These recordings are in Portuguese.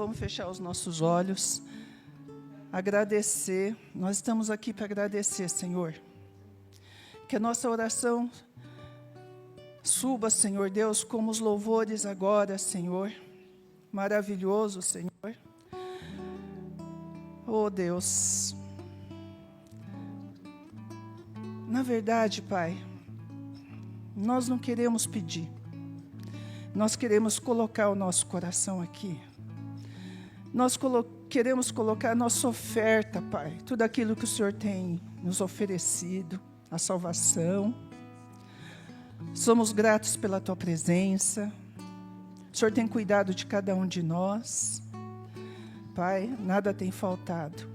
Vamos fechar os nossos olhos, agradecer. Nós estamos aqui para agradecer, Senhor. Que a nossa oração suba, Senhor Deus, como os louvores agora, Senhor. Maravilhoso, Senhor. Oh, Deus. Na verdade, Pai, nós não queremos pedir. Nós queremos colocar o nosso coração aqui. Nós queremos colocar a nossa oferta, Pai. Tudo aquilo que o Senhor tem nos oferecido, a salvação. Somos gratos pela Tua presença. O Senhor tem cuidado de cada um de nós. Pai, nada tem faltado.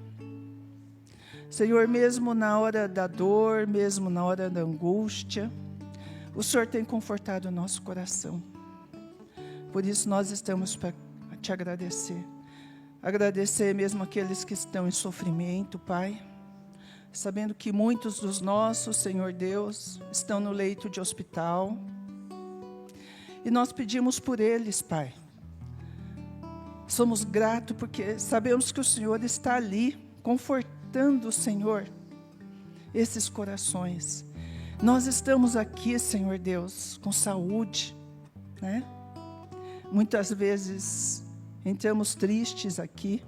Senhor, mesmo na hora da dor, mesmo na hora da angústia, o Senhor tem confortado o nosso coração. Por isso nós estamos para Te agradecer. Agradecer mesmo aqueles que estão em sofrimento, Pai, sabendo que muitos dos nossos, Senhor Deus, estão no leito de hospital. E nós pedimos por eles, Pai. Somos gratos porque sabemos que o Senhor está ali, confortando, Senhor, esses corações. Nós estamos aqui, Senhor Deus, com saúde, né? Muitas vezes entramos tristes aqui,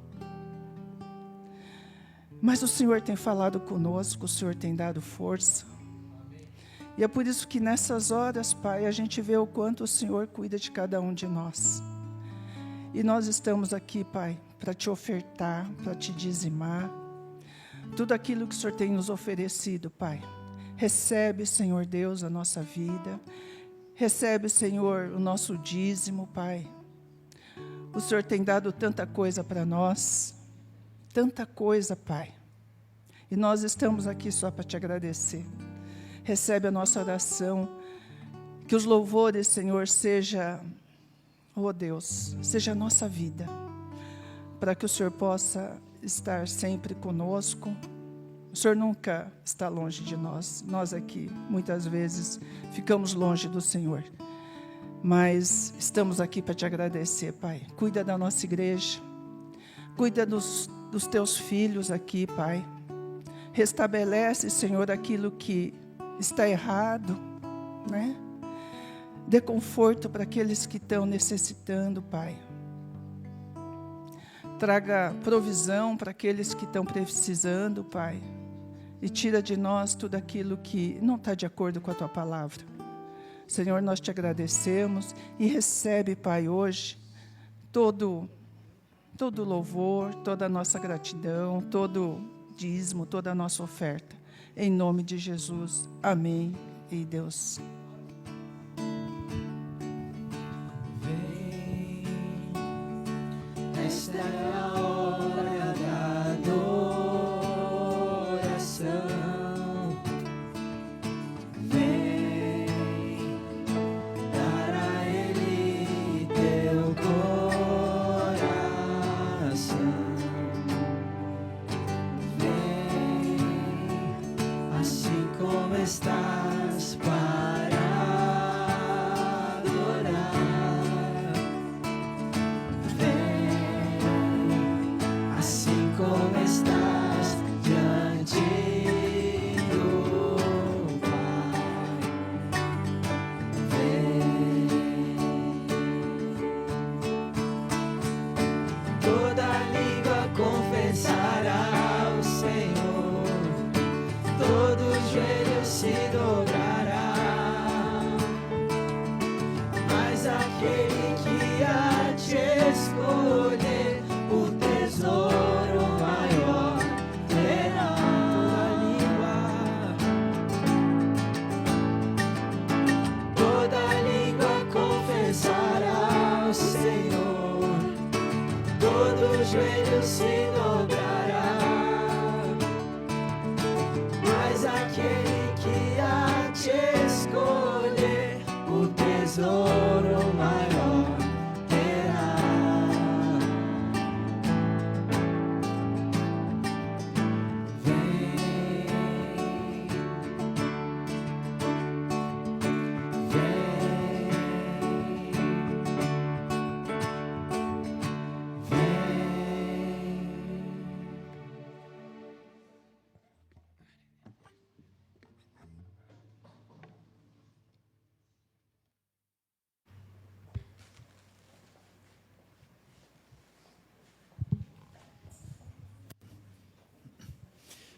mas o Senhor tem falado conosco, o Senhor tem dado força. E é por isso que nessas horas, Pai, a gente vê o quanto o Senhor cuida de cada um de nós. E nós estamos aqui, Pai, para Te ofertar, para Te dizimar, tudo aquilo que o Senhor tem nos oferecido, Pai. Recebe, Senhor Deus, a nossa vida. Recebe, Senhor, o nosso dízimo, Pai. O Senhor tem dado tanta coisa para nós. Tanta coisa, Pai. E nós estamos aqui só para te agradecer. Recebe a nossa oração. Que os louvores, Senhor, seja, oh Deus, seja a nossa vida. Para que o Senhor possa estar sempre conosco. O Senhor nunca está longe de nós. Nós aqui, muitas vezes, ficamos longe do Senhor. Mas estamos aqui para te agradecer, Pai. Cuida da nossa igreja. Cuida dos teus filhos aqui, Pai. Restabelece, Senhor, aquilo que está errado, né? Dê conforto para aqueles que estão necessitando, Pai. Traga provisão para aqueles que estão precisando, Pai. E tira de nós tudo aquilo que não está de acordo com a Tua palavra. Senhor, nós te agradecemos e recebe, Pai, hoje todo louvor, toda a nossa gratidão, todo dízimo, toda a nossa oferta. Em nome de Jesus. Amém. E Deus. Vem, esta é a hora da adoração. Vem, dar a Ele teu coração. Vem, assim como estás para adorar. Vem, assim como estás diante do Pai. Vem, toda língua confessará ao Senhor, todo joelho se dobrará, mas aquele que há de escolher o tesouro maior terá. Toda língua confessará ao Senhor, todo joelho se dobrará, mas aquele que há de escolher o tesouro maior terá. Vem,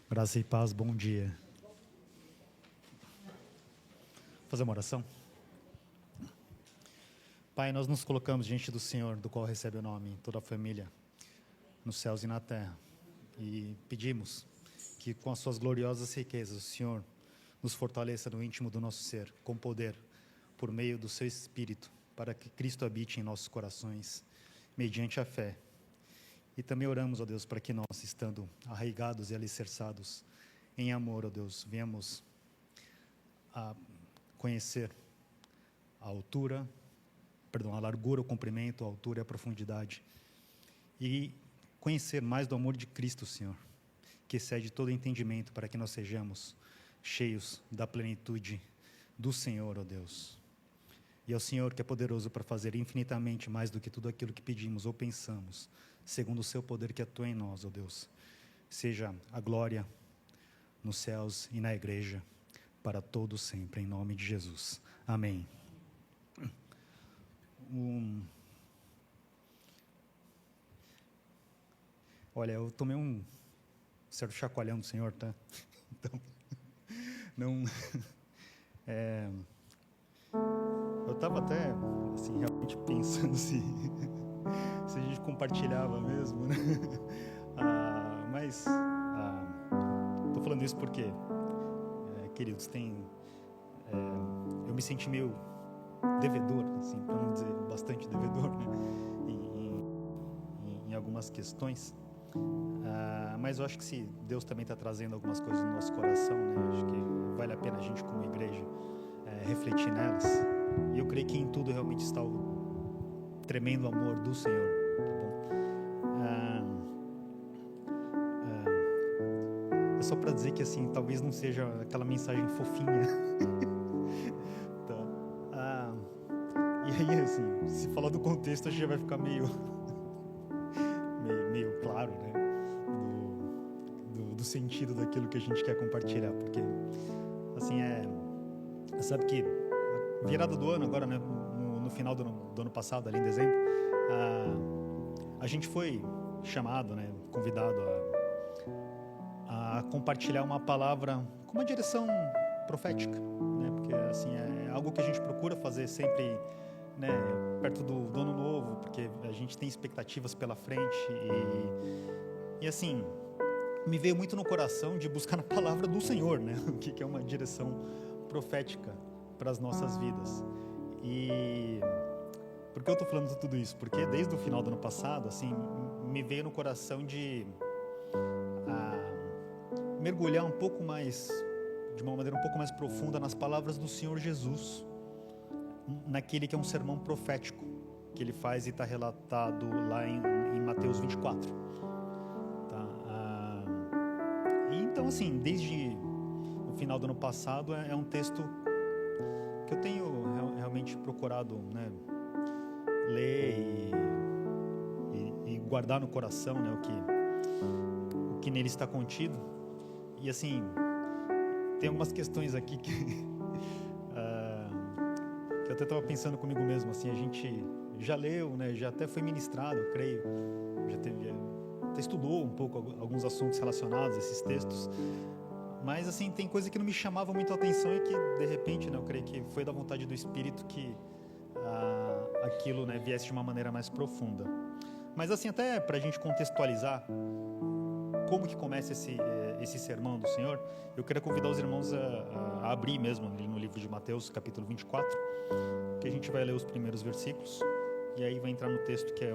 Graça e paz, bom dia. Fazer uma oração? Pai, nós nos colocamos diante do Senhor, do qual recebe o nome, toda a família, nos céus e na terra. E pedimos que com as suas gloriosas riquezas, o Senhor nos fortaleça no íntimo do nosso ser, com poder, por meio do seu Espírito, para que Cristo habite em nossos corações, mediante a fé. E também oramos, ó Deus, para que nós, estando arraigados e alicerçados em amor, ó Deus, venhamos a conhecer a largura, o comprimento, a altura e a profundidade. E conhecer mais do amor de Cristo, Senhor, que excede todo entendimento, para que nós sejamos cheios da plenitude do Senhor, ó Deus. E é o Senhor que é poderoso para fazer infinitamente mais do que tudo aquilo que pedimos ou pensamos, segundo o seu poder que atua em nós, ó Deus. Seja a glória nos céus e na igreja, para todos sempre, em nome de Jesus. Amém. Olha, eu tomei um certo chacoalhão do Senhor, tá? Então, não... eu estava até, assim, realmente pensando se a gente compartilhava mesmo, né? Mas falando isso porque, queridos, eu me senti meio devedor, assim, para não dizer bastante devedor, né, em algumas questões. Mas eu acho que se Deus também está trazendo algumas coisas no nosso coração, né, acho que vale a pena a gente, como igreja, refletir nelas. E eu creio que em tudo realmente está o tremendo amor do Senhor, tá bom? É só para dizer que, assim, talvez não seja aquela mensagem fofinha. Tá. E aí, assim, se falar do contexto, a gente já vai ficar meio claro, né, do sentido daquilo que a gente quer compartilhar, porque, assim, sabe que virada do ano agora, né, no final do ano passado, ali em dezembro, a gente foi chamado, né, convidado a compartilhar uma palavra com uma direção profética, né, porque, assim, é algo que a gente procura fazer sempre, né, perto do ano novo, porque a gente tem expectativas pela frente e assim, me veio muito no coração de buscar na palavra do Senhor, né, o que é uma direção profética para as nossas vidas. E por que eu estou falando de tudo isso? Porque desde o final do ano passado, assim, me veio no coração de mergulhar um pouco mais, de uma maneira um pouco mais profunda, nas palavras do Senhor Jesus, naquele que é um sermão profético que ele faz e está relatado lá em Mateus 24. Tá? E então, assim, desde o final do ano passado, é um texto que eu tenho realmente procurado, né, ler e guardar no coração, né, o que nele está contido. E, assim, tem algumas questões aqui que eu até estava pensando comigo mesmo, assim, a gente já leu, né, já até foi ministrado, eu creio, até estudou um pouco alguns assuntos relacionados a esses textos, mas, assim, tem coisa que não me chamava muito a atenção e que, de repente, né, eu creio que foi da vontade do Espírito que aquilo, né, viesse de uma maneira mais profunda. Mas, assim, até para a gente contextualizar como que começa esse sermão do Senhor, eu queria convidar os irmãos a abrir mesmo no livro de Mateus, capítulo 24, que a gente vai ler os primeiros versículos, e aí vai entrar no texto que é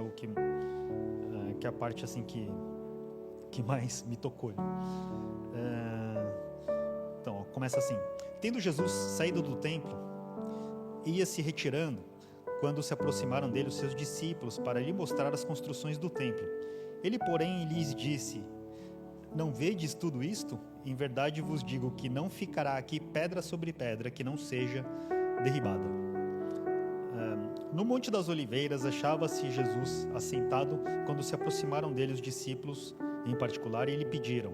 que é a parte, assim, que mais me tocou. Então, ó, começa assim: tendo Jesus saído do templo, ia se retirando, quando se aproximaram dele os seus discípulos para lhe mostrar as construções do templo. Ele, porém, lhes disse: não vedes tudo isto? Em verdade vos digo que não ficará aqui pedra sobre pedra que não seja derribada. No Monte das Oliveiras achava-se Jesus assentado quando se aproximaram dele os discípulos em particular e lhe pediram: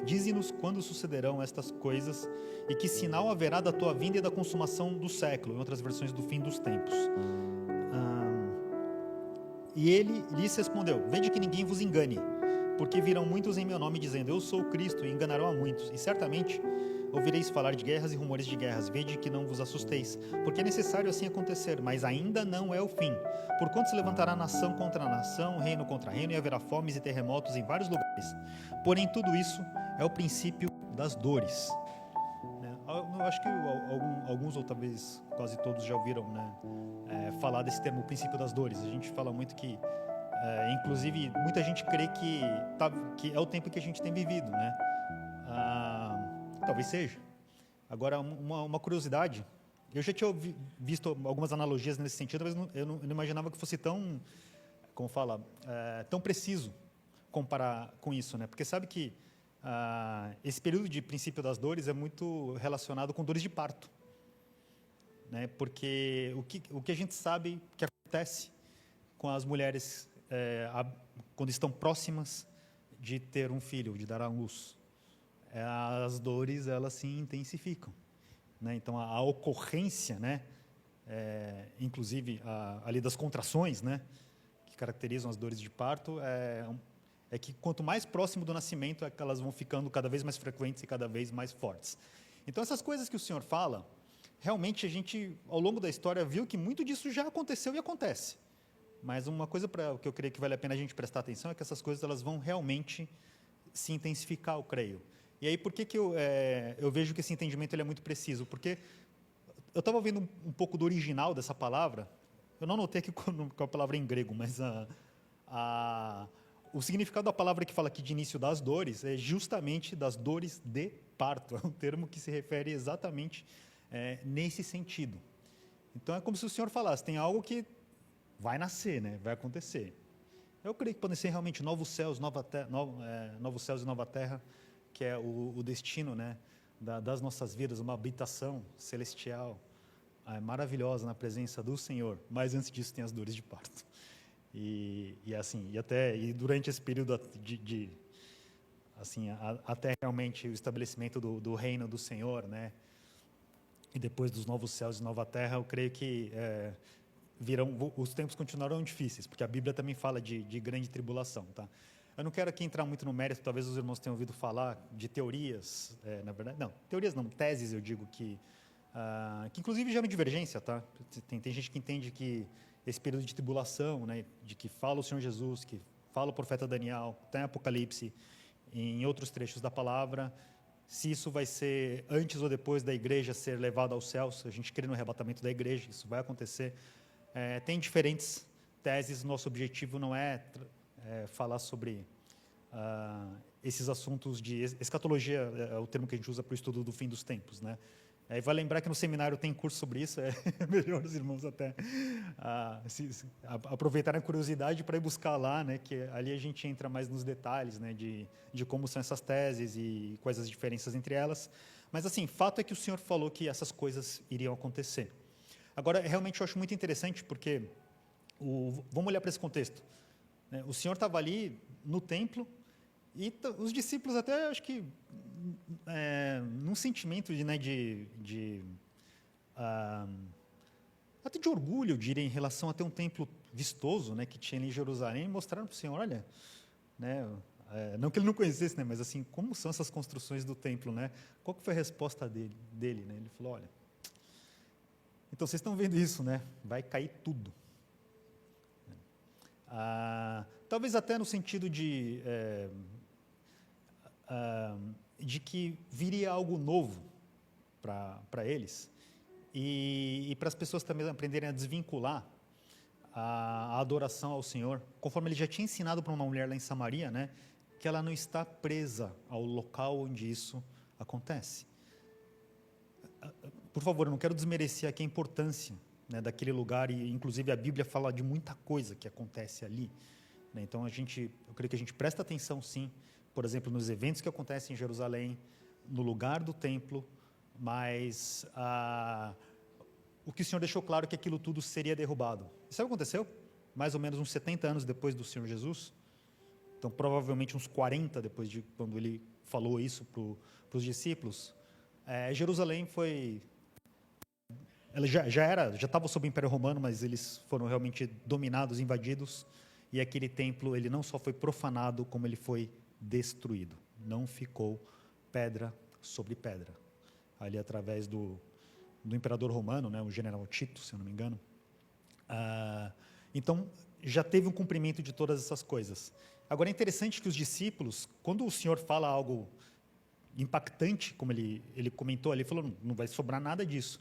dize-nos quando sucederão estas coisas e que sinal haverá da tua vinda e da consumação do século, em outras versões, do fim dos tempos. E ele lhes respondeu: vede que ninguém vos engane, porque virão muitos em meu nome dizendo: eu sou o Cristo, e enganarão a muitos. E certamente ouvireis falar de guerras e rumores de guerras. Vede que não vos assusteis, porque é necessário assim acontecer, mas ainda não é o fim. Porquanto se levantará nação contra nação, reino contra reino, e haverá fomes e terremotos em vários lugares. Porém, tudo isso é o princípio das dores. Eu acho que alguns, ou talvez quase todos, já ouviram, né, falar desse termo, o princípio das dores. A gente fala muito que, inclusive, muita gente crê que é o tempo que a gente tem vivido, né? Talvez seja. Agora, uma curiosidade: eu já tinha visto algumas analogias nesse sentido, mas eu não imaginava que fosse tão, como fala, tão preciso comparar com isso, né? Porque sabe que esse período de princípio das dores é muito relacionado com dores de parto, né? Porque o que a gente sabe que acontece com as mulheres quando estão próximas de ter um filho, de dar à luz, as dores, elas se intensificam, né? Então a ocorrência, né, inclusive ali das contrações, né, que caracterizam as dores de parto, é que quanto mais próximo do nascimento, é que elas vão ficando cada vez mais frequentes e cada vez mais fortes. Então, essas coisas que o Senhor fala, realmente a gente, ao longo da história, viu que muito disso já aconteceu e acontece. Mas uma coisa que eu creio que vale a pena a gente prestar atenção é que essas coisas, elas vão realmente se intensificar, eu creio. E aí, por que eu vejo que esse entendimento ele é muito preciso? Porque eu estava vendo um pouco do original dessa palavra. Eu não notei aqui qual a palavra em grego, mas o significado da palavra que fala aqui de início das dores é justamente das dores de parto. É um termo que se refere exatamente nesse sentido. Então, é como se o Senhor falasse, tem algo que vai nascer, né? Vai acontecer. Eu creio que podem ser realmente novos céus, novos céus e nova terra, que é o destino, né, das nossas vidas, uma habitação celestial maravilhosa na presença do Senhor. Mas antes disso tem as dores de parto. E durante esse período até realmente o estabelecimento do reino do Senhor, né, e depois dos novos céus e nova terra, eu creio que os tempos continuarão difíceis, porque a Bíblia também fala de grande tribulação, tá? Eu não quero aqui entrar muito no mérito, talvez os irmãos tenham ouvido falar de teorias, na verdade, não, teorias não, teses, eu digo, que inclusive geram divergência, tá? Tem gente que entende que esse período de tribulação, né, de que fala o Senhor Jesus, que fala o profeta Daniel, tem Apocalipse, em outros trechos da palavra, se isso vai ser antes ou depois da igreja ser levada aos céus, a gente crê no arrebatamento da igreja, isso vai acontecer. Tem diferentes teses, nosso objetivo não é falar sobre esses assuntos de escatologia, é o termo que a gente usa para o estudo do fim dos tempos, né? Aí vai lembrar que no seminário tem curso sobre isso, é melhor os irmãos até aproveitarem a curiosidade para ir buscar lá, né, que ali a gente entra mais nos detalhes, né, de como são essas teses e quais as diferenças entre elas. Mas, assim, fato é que o Senhor falou que essas coisas iriam acontecer. Agora, realmente eu acho muito interessante porque, vamos olhar para esse contexto, né? O Senhor estava ali no templo e os discípulos até, acho que, num sentimento até de orgulho, eu diria, em relação a ter um templo vistoso, né, que tinha ali em Jerusalém, mostraram para o Senhor, olha, né, não que ele não conhecesse, né, mas assim, como são essas construções do templo, né? Qual que foi a resposta dele, né? Ele falou, olha, então vocês estão vendo isso, né? Vai cair tudo. Talvez até no sentido de que viria algo novo para eles e para as pessoas também aprenderem a desvincular a adoração ao Senhor, conforme ele já tinha ensinado para uma mulher lá em Samaria, né, que ela não está presa ao local onde isso acontece. Por favor, eu não quero desmerecer aqui a importância, né, daquele lugar, e inclusive a Bíblia fala de muita coisa que acontece ali, né? Então eu creio que a gente presta atenção, sim, por exemplo, nos eventos que acontecem em Jerusalém, no lugar do templo, mas o que o Senhor deixou claro é que aquilo tudo seria derrubado. E sabe o que aconteceu? Mais ou menos uns 70 anos depois do Senhor Jesus, então provavelmente uns 40 depois de quando ele falou isso para os discípulos, Jerusalém foi... Ela já estava sob o Império Romano, mas eles foram realmente dominados, invadidos, e aquele templo, ele não só foi profanado, como ele foi destruído. Não ficou pedra sobre pedra. Ali através do imperador romano, né, o general Tito, se eu não me engano. Então, já teve um cumprimento de todas essas coisas. Agora, é interessante que os discípulos, quando o Senhor fala algo impactante, como ele comentou ali, ele falou, não vai sobrar nada disso.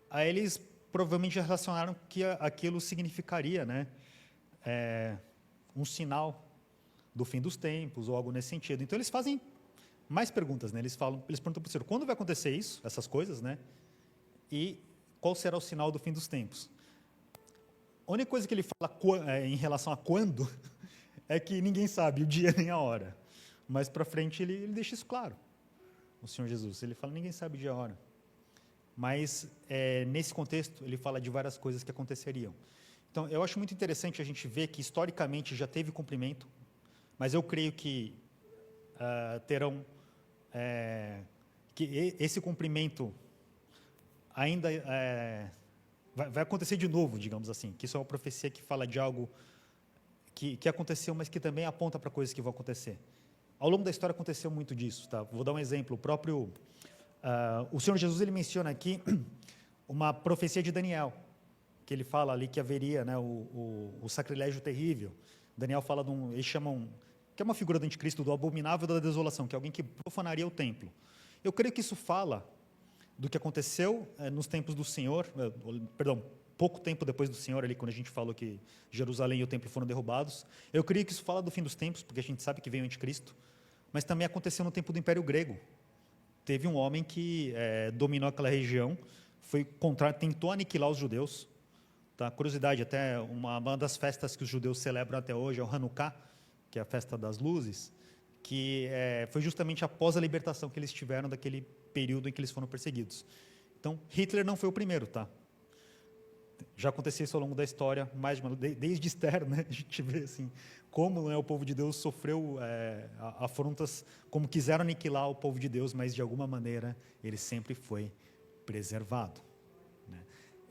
Aí eles provavelmente relacionaram que aquilo significaria, né, um sinal do fim dos tempos, ou algo nesse sentido. Então, eles fazem mais perguntas, né? Eles perguntam para o Senhor, quando vai acontecer isso, essas coisas, né? E qual será o sinal do fim dos tempos? A única coisa que ele fala em relação a quando é que ninguém sabe o dia nem a hora. Mas para frente ele deixa isso claro. O Senhor Jesus, ele fala, ninguém sabe o dia e a hora. Mas nesse contexto ele fala de várias coisas que aconteceriam. Então eu acho muito interessante a gente ver que historicamente já teve cumprimento, mas eu creio que terão que esse cumprimento ainda vai acontecer de novo, digamos assim, que isso é uma profecia que fala de algo que aconteceu, mas que também aponta para coisas que vão acontecer. Ao longo da história aconteceu muito disso, tá? Vou dar um exemplo. O Senhor Jesus, ele menciona aqui uma profecia de Daniel, que ele fala ali que haveria, né, o sacrilégio terrível. Daniel fala eles chamam que é uma figura do anticristo, do abominável da desolação, que é alguém que profanaria o templo. Eu creio que isso fala do que aconteceu nos tempos do Senhor, pouco tempo depois do Senhor, ali, quando a gente falou que Jerusalém e o templo foram derrubados. Eu creio que isso fala do fim dos tempos, porque a gente sabe que veio o anticristo, mas também aconteceu no tempo do Império Grego. Teve um homem que dominou aquela região, tentou aniquilar os judeus. Tá? Curiosidade, até uma das festas que os judeus celebram até hoje é o Hanukkah, que é a festa das luzes, que foi justamente após a libertação que eles tiveram daquele período em que eles foram perseguidos. Então, Hitler não foi o primeiro, tá? Já aconteceu isso ao longo da história, desde Esther, né? A gente vê assim, como, né, o povo de Deus sofreu afrontas, como quiseram aniquilar o povo de Deus, mas de alguma maneira ele sempre foi preservado. Né?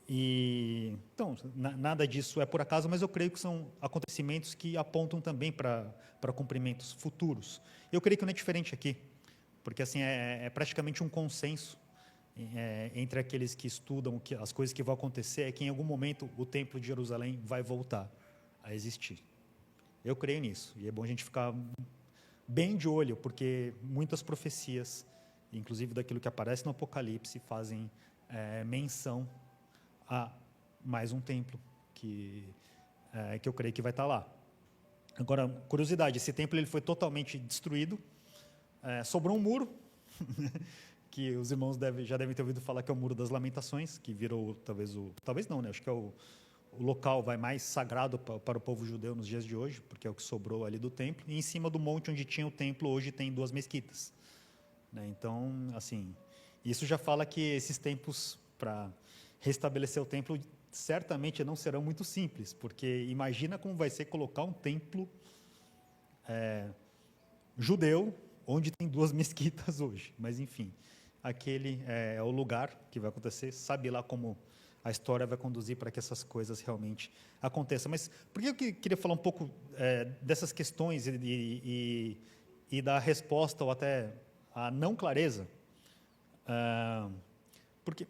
Então, nada disso é por acaso, mas eu creio que são acontecimentos que apontam também para cumprimentos futuros. Eu creio que não é diferente aqui, porque assim é praticamente um consenso entre aqueles que estudam as coisas que vão acontecer, é que em algum momento o Templo de Jerusalém vai voltar a existir. Eu creio nisso, e é bom a gente ficar bem de olho, porque muitas profecias, inclusive daquilo que aparece no Apocalipse, fazem menção a mais um templo que eu creio que vai estar lá. Agora, curiosidade, esse templo ele foi totalmente destruído, sobrou um muro, que os irmãos já devem ter ouvido falar que é o Muro das Lamentações, que virou talvez não, né? Acho que é o local mais sagrado para o povo judeu nos dias de hoje, porque é o que sobrou ali do templo, e em cima do monte onde tinha o templo, hoje tem 2 mesquitas. Né? Então, assim, isso já fala que esses tempos para restabelecer o templo certamente não serão muito simples, porque imagina como vai ser colocar um templo judeu onde tem 2 mesquitas hoje. Mas, enfim, aquele é o lugar que vai acontecer, sabe lá como a história vai conduzir para que essas coisas realmente aconteçam. Mas por que eu queria falar um pouco dessas questões e da resposta ou até a não clareza?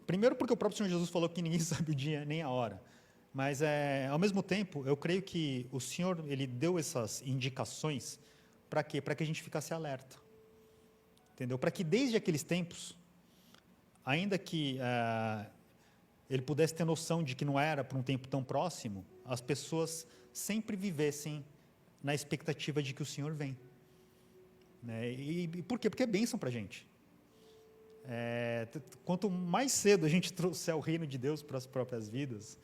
Primeiro porque o próprio Senhor Jesus falou que ninguém sabe o dia nem a hora. Mas, ao mesmo tempo, eu creio que o Senhor ele deu essas indicações para quê? Para que a gente ficasse alerta. Entendeu? Para que desde aqueles tempos, ainda que ele pudesse ter noção de que não era para um tempo tão próximo, as pessoas sempre vivessem na expectativa de que o Senhor vem. Né? E por quê? Porque é bênção para a gente. Quanto mais cedo a gente trouxer o reino de Deus para as próprias vidas,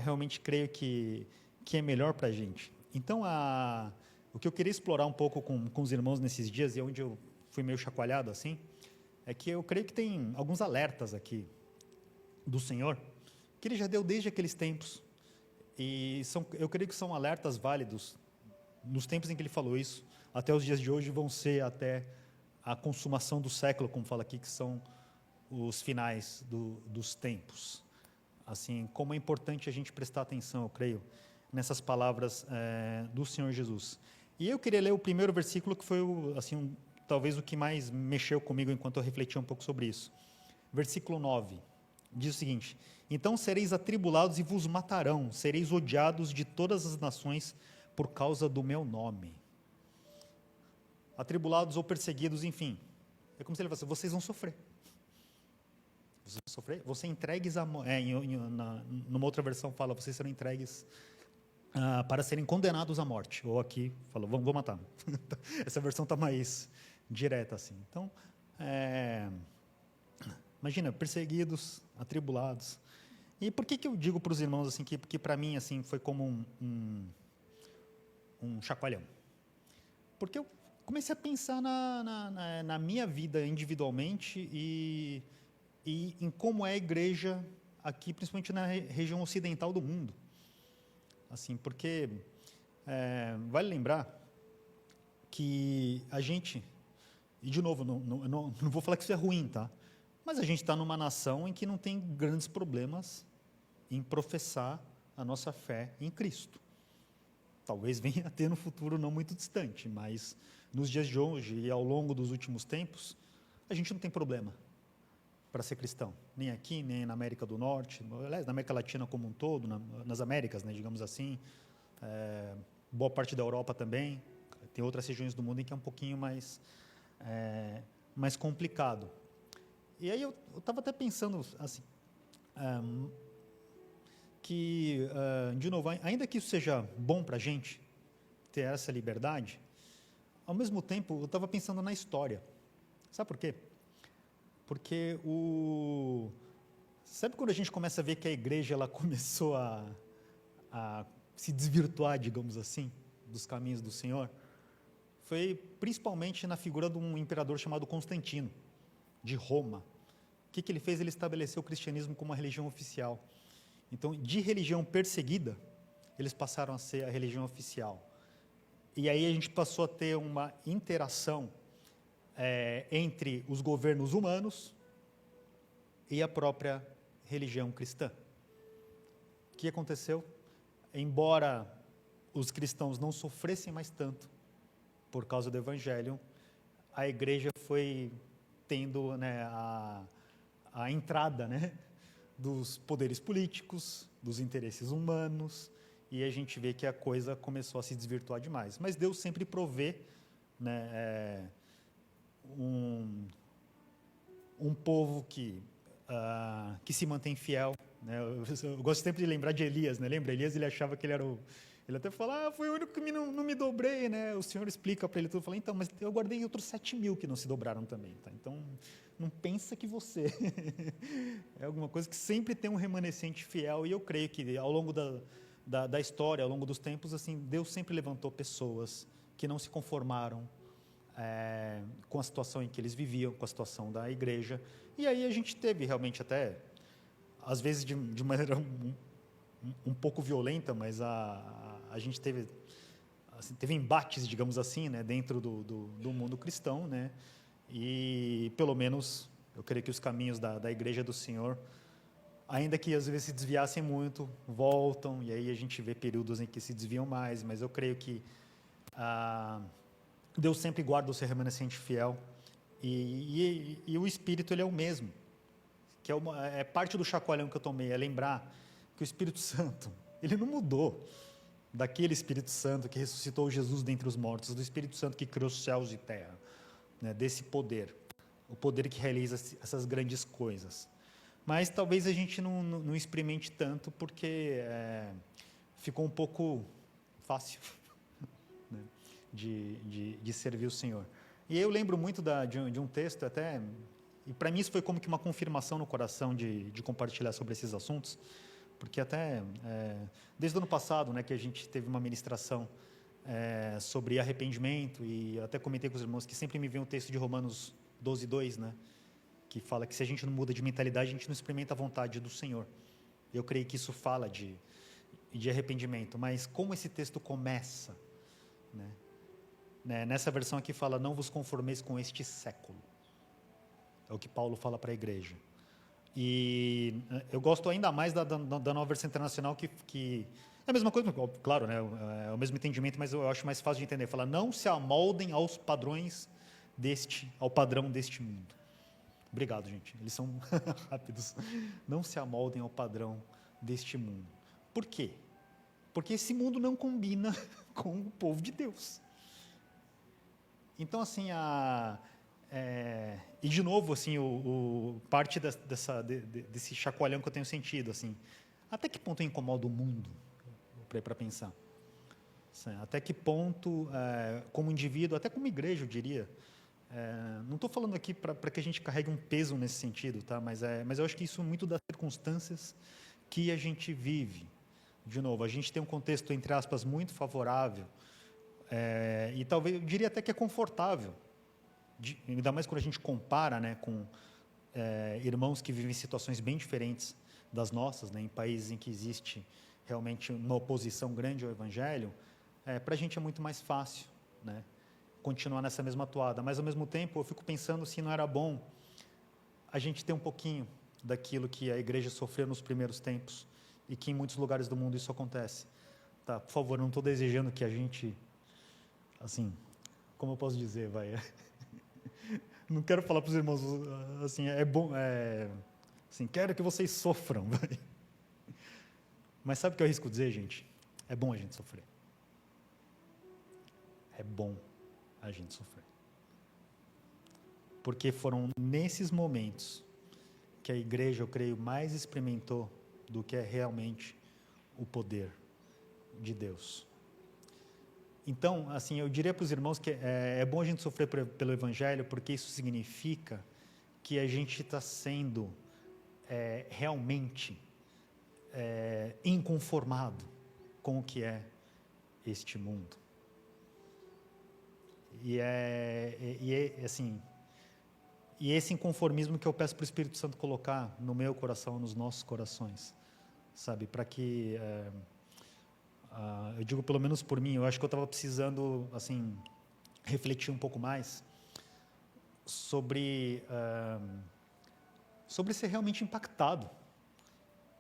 realmente creio que é melhor para a gente. Então, o que eu queria explorar um pouco com os irmãos nesses dias, e onde eu fui meio chacoalhado assim, é que eu creio que tem alguns alertas aqui do Senhor, que Ele já deu desde aqueles tempos, e eu creio que são alertas válidos, nos tempos em que Ele falou isso, até os dias de hoje vão ser até a consumação do século, como fala aqui, que são os finais dos tempos. Assim, como é importante a gente prestar atenção, eu creio, nessas palavras do Senhor Jesus. E eu queria ler o primeiro versículo, que foi talvez o que mais mexeu comigo enquanto eu refletia um pouco sobre isso. Versículo 9, diz o seguinte: então sereis atribulados e vos matarão, sereis odiados de todas as nações por causa do meu nome. Atribulados ou perseguidos, enfim. É como se ele falasse, vocês vão sofrer. Vocês vão sofrer? Vão ser entregues numa outra versão fala, vocês serão entregues para serem condenados à morte. Ou aqui, fala, vou matar. Essa versão está mais direta assim. Então, imagina, perseguidos, atribulados. E por que eu digo para os irmãos assim, que para mim assim, foi como um chacoalhão? Porque eu comecei a pensar na minha vida individualmente e em como é a igreja aqui, principalmente na região ocidental do mundo. Assim, porque vale lembrar que a gente, e de novo, não vou falar que isso é ruim, tá? Mas a gente está numa nação em que não tem grandes problemas em professar a nossa fé em Cristo. Talvez venha a ter no futuro não muito distante, mas nos dias de hoje e ao longo dos últimos tempos, a gente não tem problema para ser cristão, nem aqui, nem na América do Norte, aliás, na América Latina como um todo, nas Américas, né, digamos assim, boa parte da Europa também, Tem outras regiões do mundo em que é um pouquinho mais complicado. E aí eu estava até pensando assim, que, de novo, ainda que isso seja bom para a gente ter essa liberdade, ao mesmo tempo eu estava pensando na história. Sabe por quê? Porque sabe quando a gente começa a ver que a igreja ela começou a se desvirtuar, digamos assim, dos caminhos do Senhor? Foi principalmente na figura de um imperador chamado Constantino, de Roma. O que ele fez? Ele estabeleceu o cristianismo como uma religião oficial. Então, de religião perseguida, eles passaram a ser a religião oficial. E aí a gente passou a ter uma interação entre os governos humanos e a própria religião cristã. O que aconteceu? Embora os cristãos não sofressem mais tanto por causa do Evangelho, a igreja foi tendo, né, a entrada, né, dos poderes políticos, dos interesses humanos, e a gente vê que a coisa começou a se desvirtuar demais. Mas Deus sempre provê, né, um povo que se mantém fiel. Né? Eu gosto sempre de lembrar de Elias, né? Lembra? Elias, ele achava que ele era Ele até fala, foi o único que não me dobrei, né? O Senhor explica para ele tudo, fala, então, mas eu guardei outros 7.000 que não se dobraram também, tá? Então, não pensa que você é alguma coisa que sempre tem um remanescente fiel, e eu creio que ao longo da história, ao longo dos tempos, assim, Deus sempre levantou pessoas que não se conformaram com a situação em que eles viviam, com a situação da igreja, e aí a gente teve realmente até, às vezes de maneira um pouco violenta, mas a gente teve embates, digamos assim, né, dentro do mundo cristão, né, e pelo menos eu creio que os caminhos da igreja do Senhor, ainda que às vezes se desviassem muito, voltam, e aí a gente vê períodos em que se desviam mais, mas eu creio que Deus sempre guarda o seu remanescente fiel, e o Espírito ele é o mesmo, que é parte do chacoalhão que eu tomei, é lembrar que o Espírito Santo, ele não mudou daquele Espírito Santo que ressuscitou Jesus dentre os mortos, do Espírito Santo que criou os céus e terra, né, desse poder, o poder que realiza essas grandes coisas. Mas talvez a gente não experimente tanto porque ficou um pouco fácil, né, de servir o Senhor. E eu lembro muito de um texto até, e para mim isso foi como que uma confirmação no coração de compartilhar sobre esses assuntos, porque até desde o ano passado, né, que a gente teve uma ministração sobre arrependimento, e até comentei com os irmãos que sempre me vem um texto de Romanos 12:2, né, que fala que se a gente não muda de mentalidade, a gente não experimenta a vontade do Senhor. Eu creio que isso fala de arrependimento, mas como esse texto começa, né, nessa versão aqui fala, não vos conformeis com este século. É o que Paulo fala para a igreja. E eu gosto ainda mais da nova versão internacional, que é a mesma coisa, claro, né, é o mesmo entendimento, mas eu acho mais fácil de entender. Fala, não se amoldem aos padrões ao padrão deste mundo. Obrigado, gente. Eles são rápidos. Não se amoldem ao padrão deste mundo. Por quê? Porque esse mundo não combina com o povo de Deus. Então, assim, e de novo, assim, parte desse chacoalhão que eu tenho sentido, assim, até que ponto eu incomodo o mundo, para pensar? Até que ponto, como indivíduo, até como igreja, eu diria, não estou falando aqui para que a gente carregue um peso nesse sentido, tá? Mas eu acho que isso é muito das circunstâncias que a gente vive. De novo, a gente tem um contexto, entre aspas, muito favorável, e talvez, eu diria até que é confortável, ainda mais quando a gente compara, né, com irmãos que vivem situações bem diferentes das nossas, né, em países em que existe realmente uma oposição grande ao Evangelho, para a gente é muito mais fácil, né, continuar nessa mesma toada. Mas, ao mesmo tempo, eu fico pensando se não era bom a gente ter um pouquinho daquilo que a igreja sofreu nos primeiros tempos e que em muitos lugares do mundo isso acontece. Tá, por favor, não estou desejando que a gente, assim, como eu posso dizer, não quero falar para os irmãos, assim, é bom, assim, quero que vocês sofram, Mas sabe o que eu arrisco dizer, gente? É bom a gente sofrer. é bom a gente sofrer. Porque foram nesses momentos que a igreja, eu creio, mais experimentou do que é realmente o poder de Deus. Então, assim, eu diria para os irmãos que é bom a gente sofrer pelo Evangelho, porque isso significa que a gente está sendo realmente inconformado com o que é este mundo. E assim, e esse inconformismo que eu peço para o Espírito Santo colocar no meu coração, nos nossos corações, sabe, para que eu digo pelo menos por mim, eu acho que eu estava precisando, assim, refletir um pouco mais sobre ser realmente impactado,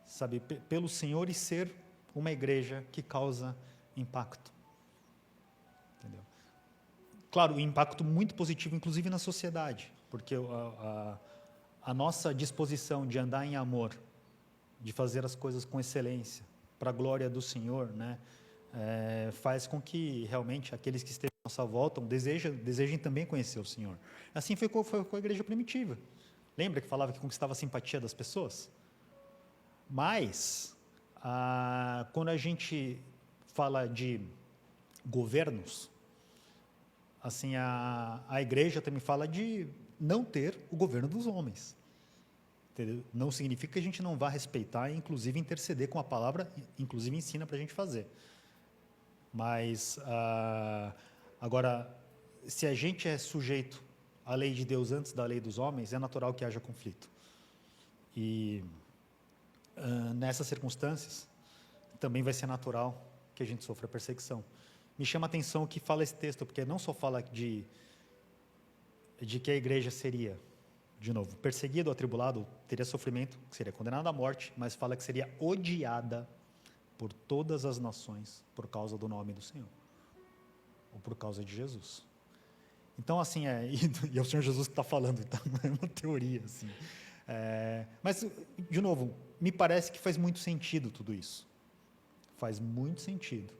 sabe, pelo Senhor e ser uma igreja que causa impacto. Entendeu? Claro, um impacto muito positivo, inclusive na sociedade, porque a nossa disposição de andar em amor, de fazer as coisas com excelência, para a glória do Senhor, né, faz com que realmente aqueles que estejam à nossa volta desejem também conhecer o Senhor. Assim foi com a igreja primitiva. Lembra que falava que conquistava a simpatia das pessoas? Mas, quando a gente fala de governos, assim, a igreja também fala de não ter o governo dos homens. Entendeu? Não significa que a gente não vá respeitar e, inclusive, interceder com a palavra, inclusive ensina para a gente fazer. Mas, agora, se a gente é sujeito à lei de Deus antes da lei dos homens, é natural que haja conflito. E, nessas circunstâncias, também vai ser natural que a gente sofra perseguição. Me chama a atenção o que fala esse texto, porque não só fala de que a igreja seria, de novo, perseguida ou atribulada, teria sofrimento, que seria condenada à morte, mas fala que seria odiada por todas as nações por causa do nome do Senhor, ou por causa de Jesus. Então, assim, e é o Senhor Jesus que está falando, então não é uma teoria, assim. Mas, de novo, me parece que faz muito sentido tudo isso. Faz muito sentido.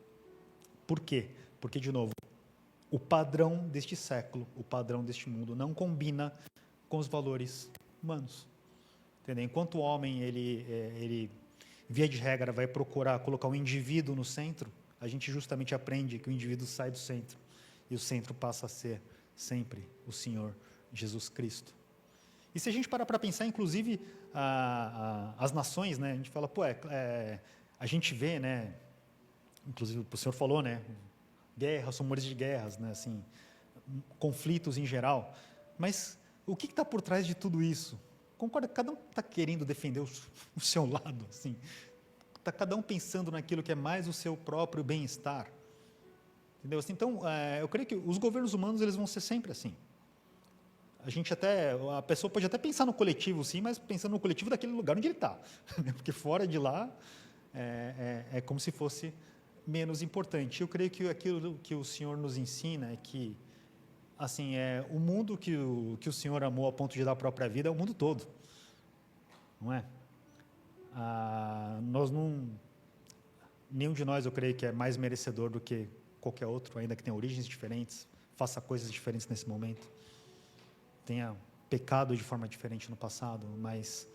Por quê? Porque, de novo, o padrão deste século, o padrão deste mundo, não combina com os valores humanos. Entendeu? Enquanto o homem, ele, via de regra, vai procurar colocar o indivíduo no centro, a gente justamente aprende que o indivíduo sai do centro, e o centro passa a ser sempre o Senhor Jesus Cristo. E se a gente parar para pensar, inclusive, as nações, né, a gente fala, a gente vê, né, inclusive o senhor falou, né, guerras, rumores de guerras, né, assim, conflitos em geral, mas o que está por trás de tudo isso? Concorda? Cada um está querendo defender o seu lado, assim, está cada um pensando naquilo que é mais o seu próprio bem-estar, entendeu? Assim, então, eu creio que os governos humanos eles vão ser sempre assim. A pessoa pode até pensar no coletivo, sim, mas pensando no coletivo daquele lugar onde ele está, porque fora de lá é como se fosse menos importante. Eu creio que aquilo que o Senhor nos ensina é que, assim, o mundo que o Senhor amou a ponto de dar a própria vida é o mundo todo, não é? Nenhum de nós, eu creio, que é mais merecedor do que qualquer outro, ainda que tenha origens diferentes, faça coisas diferentes nesse momento, tenha pecado de forma diferente no passado, mas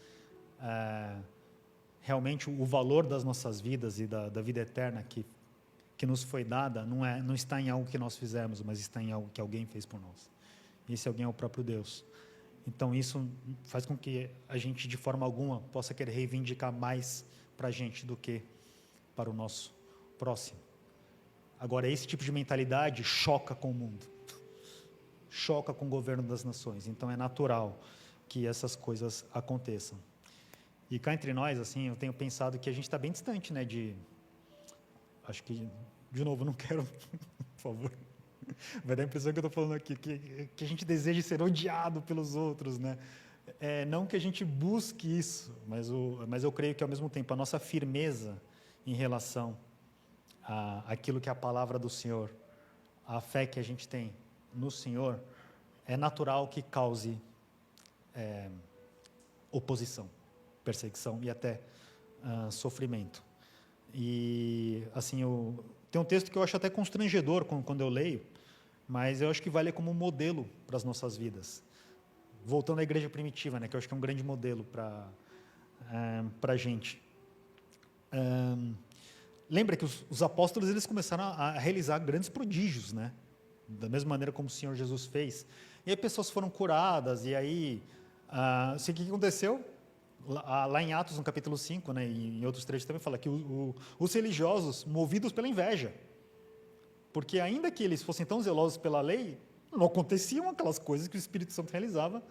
realmente o valor das nossas vidas e da vida eterna que nos foi dada não está em algo que nós fizemos, mas está em algo que alguém fez por nós. E esse alguém é o próprio Deus. Então isso faz com que a gente, de forma alguma, possa querer reivindicar mais para a gente do que para o nosso próximo. Agora, esse tipo de mentalidade choca com o mundo, choca com o governo das nações. Então é natural que essas coisas aconteçam. E cá entre nós, assim, eu tenho pensado que a gente está bem distante, né, acho que, de novo, não quero, por favor, vai dar a impressão que eu estou falando aqui, que a gente deseja ser odiado pelos outros, né? Não que a gente busque isso, mas eu creio que, ao mesmo tempo, a nossa firmeza em relação àquilo que é a palavra do Senhor, a fé que a gente tem no Senhor, é natural que cause oposição, perseguição e até sofrimento. E, assim, tem um texto que eu acho até constrangedor quando eu leio, mas eu acho que vale como modelo para as nossas vidas. Voltando à igreja primitiva, né, que eu acho que é um grande modelo para a gente. Lembra que os apóstolos eles começaram a realizar grandes prodígios, né? Da mesma maneira como o Senhor Jesus fez. E aí pessoas foram curadas, e aí, o que aconteceu? Lá em Atos, no capítulo 5, né, e em outros trechos também fala que os religiosos, movidos pela inveja, porque ainda que eles fossem tão zelosos pela lei, não aconteciam aquelas coisas que o Espírito Santo realizava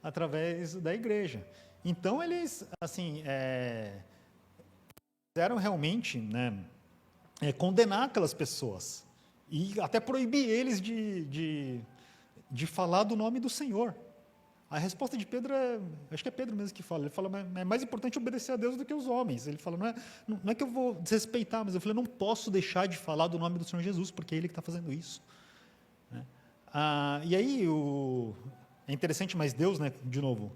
através da igreja. Então, eles, assim, quiseram realmente, né, condenar aquelas pessoas e até proibir eles de falar do nome do Senhor. A resposta de Pedro acho que é Pedro mesmo que fala, ele fala, é mais importante obedecer a Deus do que os homens. Ele fala, não é que eu vou desrespeitar, mas eu falei, não posso deixar de falar do nome do Senhor Jesus, porque é Ele que está fazendo isso. Né? E aí, é interessante, mas Deus, né, de novo,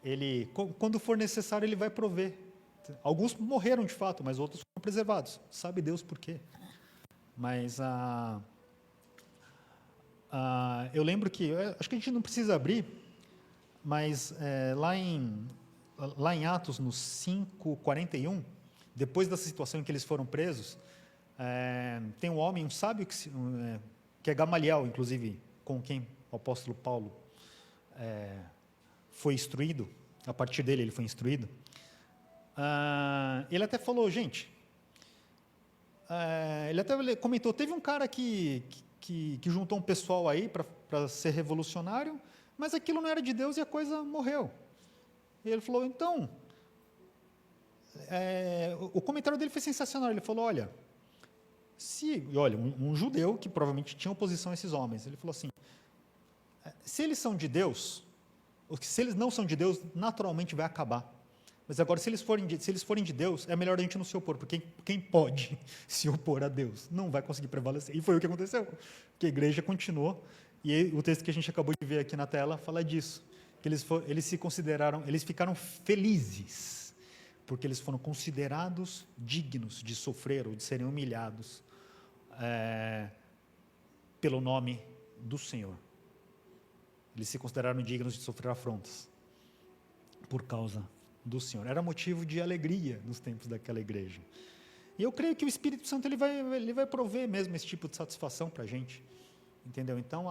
Ele, quando for necessário, Ele vai prover. Alguns morreram de fato, mas outros foram preservados. Sabe Deus por quê? Mas eu lembro que, acho que a gente não precisa abrir, mas lá em Atos, no 5:41, depois dessa situação em que eles foram presos, tem um homem, um sábio, que é Gamaliel, inclusive, com quem o apóstolo Paulo foi instruído, a partir dele ele foi instruído. Ele até falou, gente, ele até comentou, teve um cara que juntou um pessoal aí para ser revolucionário, mas aquilo não era de Deus e a coisa morreu. E ele falou, então, o comentário dele foi sensacional, ele falou, olha, um judeu que provavelmente tinha oposição a esses homens, ele falou assim, se eles são de Deus, se eles não são de Deus, naturalmente vai acabar. Mas agora, se eles forem de Deus, é melhor a gente não se opor, porque quem pode se opor a Deus não vai conseguir prevalecer. E foi o que aconteceu, porque a igreja continuou, e o texto que a gente acabou de ver aqui na tela fala disso, que eles ficaram felizes, porque eles foram considerados dignos de sofrer ou de serem humilhados pelo nome do Senhor. Eles se consideraram dignos de sofrer afrontas por causa do Senhor. Era motivo de alegria nos tempos daquela igreja. E eu creio que o Espírito Santo ele vai prover mesmo esse tipo de satisfação para a gente. Entendeu? Então,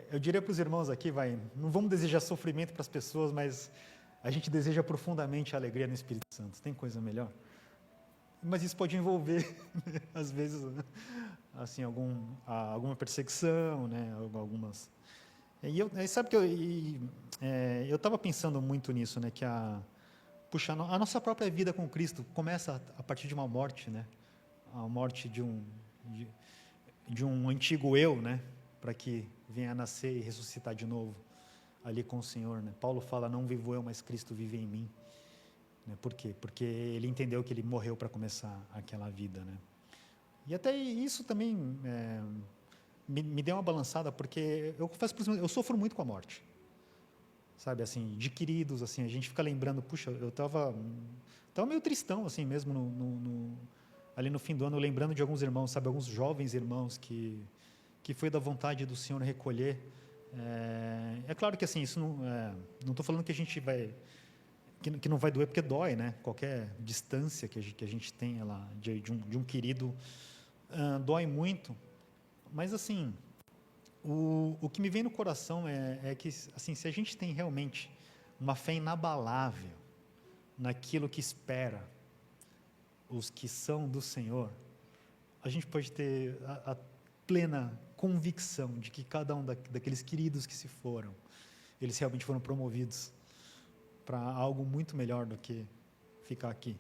eu diria para os irmãos aqui, não vamos desejar sofrimento para as pessoas, mas a gente deseja profundamente a alegria no Espírito Santo. Tem coisa melhor? Mas isso pode envolver, às vezes, assim, alguma perseguição, né? Algumas... sabe que eu estava pensando muito nisso, né? Que a nossa própria vida com Cristo começa a partir de uma morte, né? A morte de um antigo eu, né? Para que venha a nascer e ressuscitar de novo ali com o Senhor, né? Paulo fala, não vivo eu, mas Cristo vive em mim. Né? Por quê? Porque ele entendeu que ele morreu para começar aquela vida, né? E até isso também me deu uma balançada, porque eu confesso para os meus, eu sofro muito com a morte. Sabe, assim, de queridos, assim, a gente fica lembrando, puxa, eu estava meio tristão, assim, mesmo ali no fim do ano, lembrando de alguns irmãos, sabe, alguns jovens irmãos que foi da vontade do Senhor recolher. É claro que, assim, isso não estou falando que a gente que não vai doer, porque dói, né? Qualquer distância que a gente tenha lá de um querido dói muito. Mas, assim, o que me vem no coração é que, assim, se a gente tem realmente uma fé inabalável naquilo que espera os que são do Senhor, a gente pode ter a plena convicção de que cada um daqueles queridos que se foram, eles realmente foram promovidos para algo muito melhor do que ficar aqui.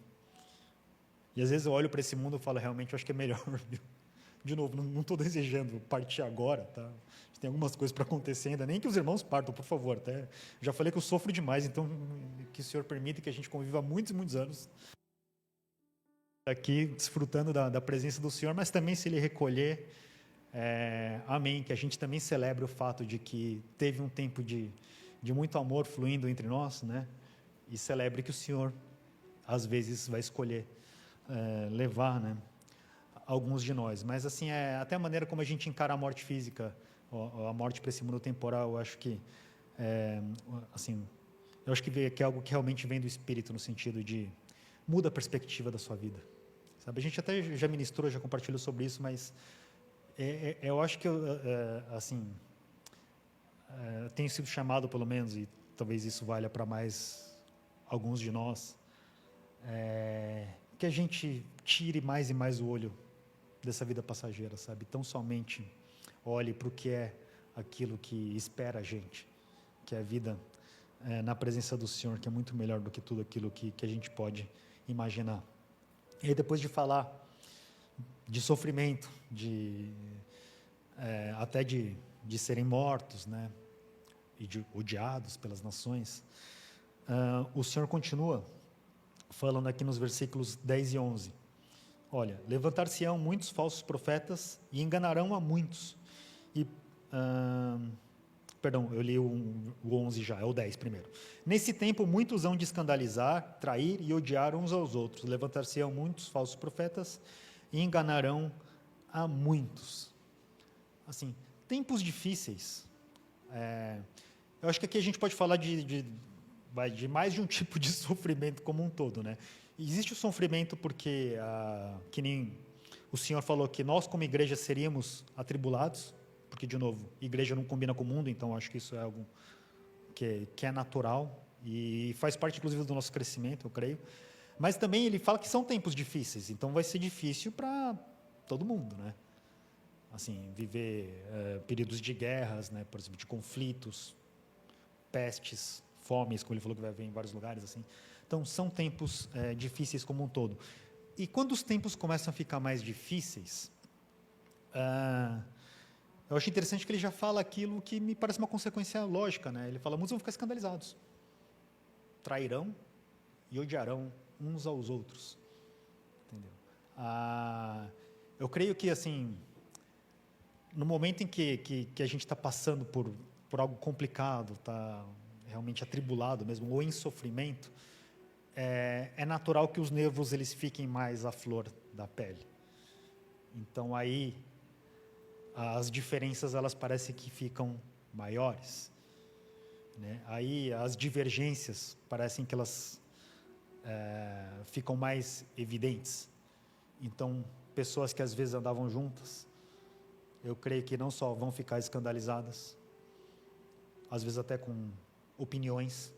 E às vezes eu olho para esse mundo e falo, realmente, eu acho que é melhor, viu? De novo, não estou desejando partir agora, tá? Tem algumas coisas para acontecer ainda, nem que os irmãos partam, por favor. Até já falei que eu sofro demais, então que o Senhor permita que a gente conviva muitos e muitos anos aqui, desfrutando da presença do Senhor, mas também se Ele recolher, amém, que a gente também celebre o fato de que teve um tempo de muito amor fluindo entre nós, né? E celebre que o Senhor, às vezes, vai escolher levar, né? alguns de nós. Mas assim, até a maneira como a gente encara a morte física, a morte para esse mundo temporal, eu acho que assim, eu acho que é algo que realmente vem do Espírito, no sentido de muda a perspectiva da sua vida. Sabe? A gente até já ministrou, já compartilhou sobre isso, mas eu acho que assim, tenho sido chamado, pelo menos, e talvez isso valha para mais alguns de nós, que a gente tire mais e mais o olho dessa vida passageira, sabe? Tão somente olhe para o que é aquilo que espera a gente, que é a vida na presença do Senhor, que é muito melhor do que tudo aquilo que a gente pode imaginar. E aí, depois de falar de sofrimento, até de serem mortos, né, e de odiados pelas nações, o Senhor continua falando aqui nos versículos 10 e 11. Olha, levantar-se-ão muitos falsos profetas e enganarão a muitos. Perdão, eu li o 11 já, é o 10 primeiro. Nesse tempo, muitos hão de escandalizar, trair e odiar uns aos outros. Levantar-se-ão muitos falsos profetas e enganarão a muitos. Assim, tempos difíceis. Eu acho que aqui a gente pode falar de mais de um tipo de sofrimento como um todo, né? Existe o sofrimento porque, que nem o Senhor falou que nós, como igreja, seríamos atribulados, porque, de novo, igreja não combina com o mundo, então acho que isso é algo que é natural e faz parte, inclusive, do nosso crescimento, eu creio. Mas também ele fala que são tempos difíceis, então vai ser difícil para todo mundo, né? Assim, viver períodos de guerras, né? Por exemplo, de conflitos, pestes, fomes, como ele falou que vai haver em vários lugares, assim. Então, são tempos difíceis como um todo. E quando os tempos começam a ficar mais difíceis, eu acho interessante que ele já fala aquilo que me parece uma consequência lógica, né? Ele fala, muitos vão ficar escandalizados, trairão e odiarão uns aos outros, entendeu? Eu creio que, assim, no momento em que a gente está passando por algo complicado, está realmente atribulado mesmo, ou em sofrimento, é natural que os nervos eles fiquem mais à flor da pele. Então, aí, as diferenças elas parecem que ficam maiores, né? Aí as divergências parecem que elas ficam mais evidentes. Então, pessoas que às vezes andavam juntas, eu creio que não só vão ficar escandalizadas, às vezes até com opiniões,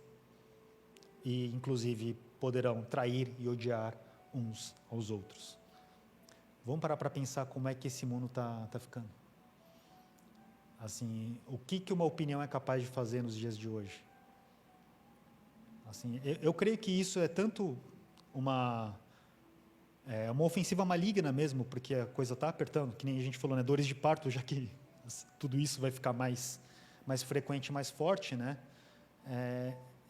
e inclusive poderão trair e odiar uns aos outros. Vamos parar para pensar como é que esse mundo está ficando. Assim, o que uma opinião é capaz de fazer nos dias de hoje? Assim, eu creio que isso é tanto uma ofensiva maligna mesmo, porque a coisa está apertando, que nem a gente falou, né, dores de parto, já que tudo isso vai ficar mais frequente, mais forte, né?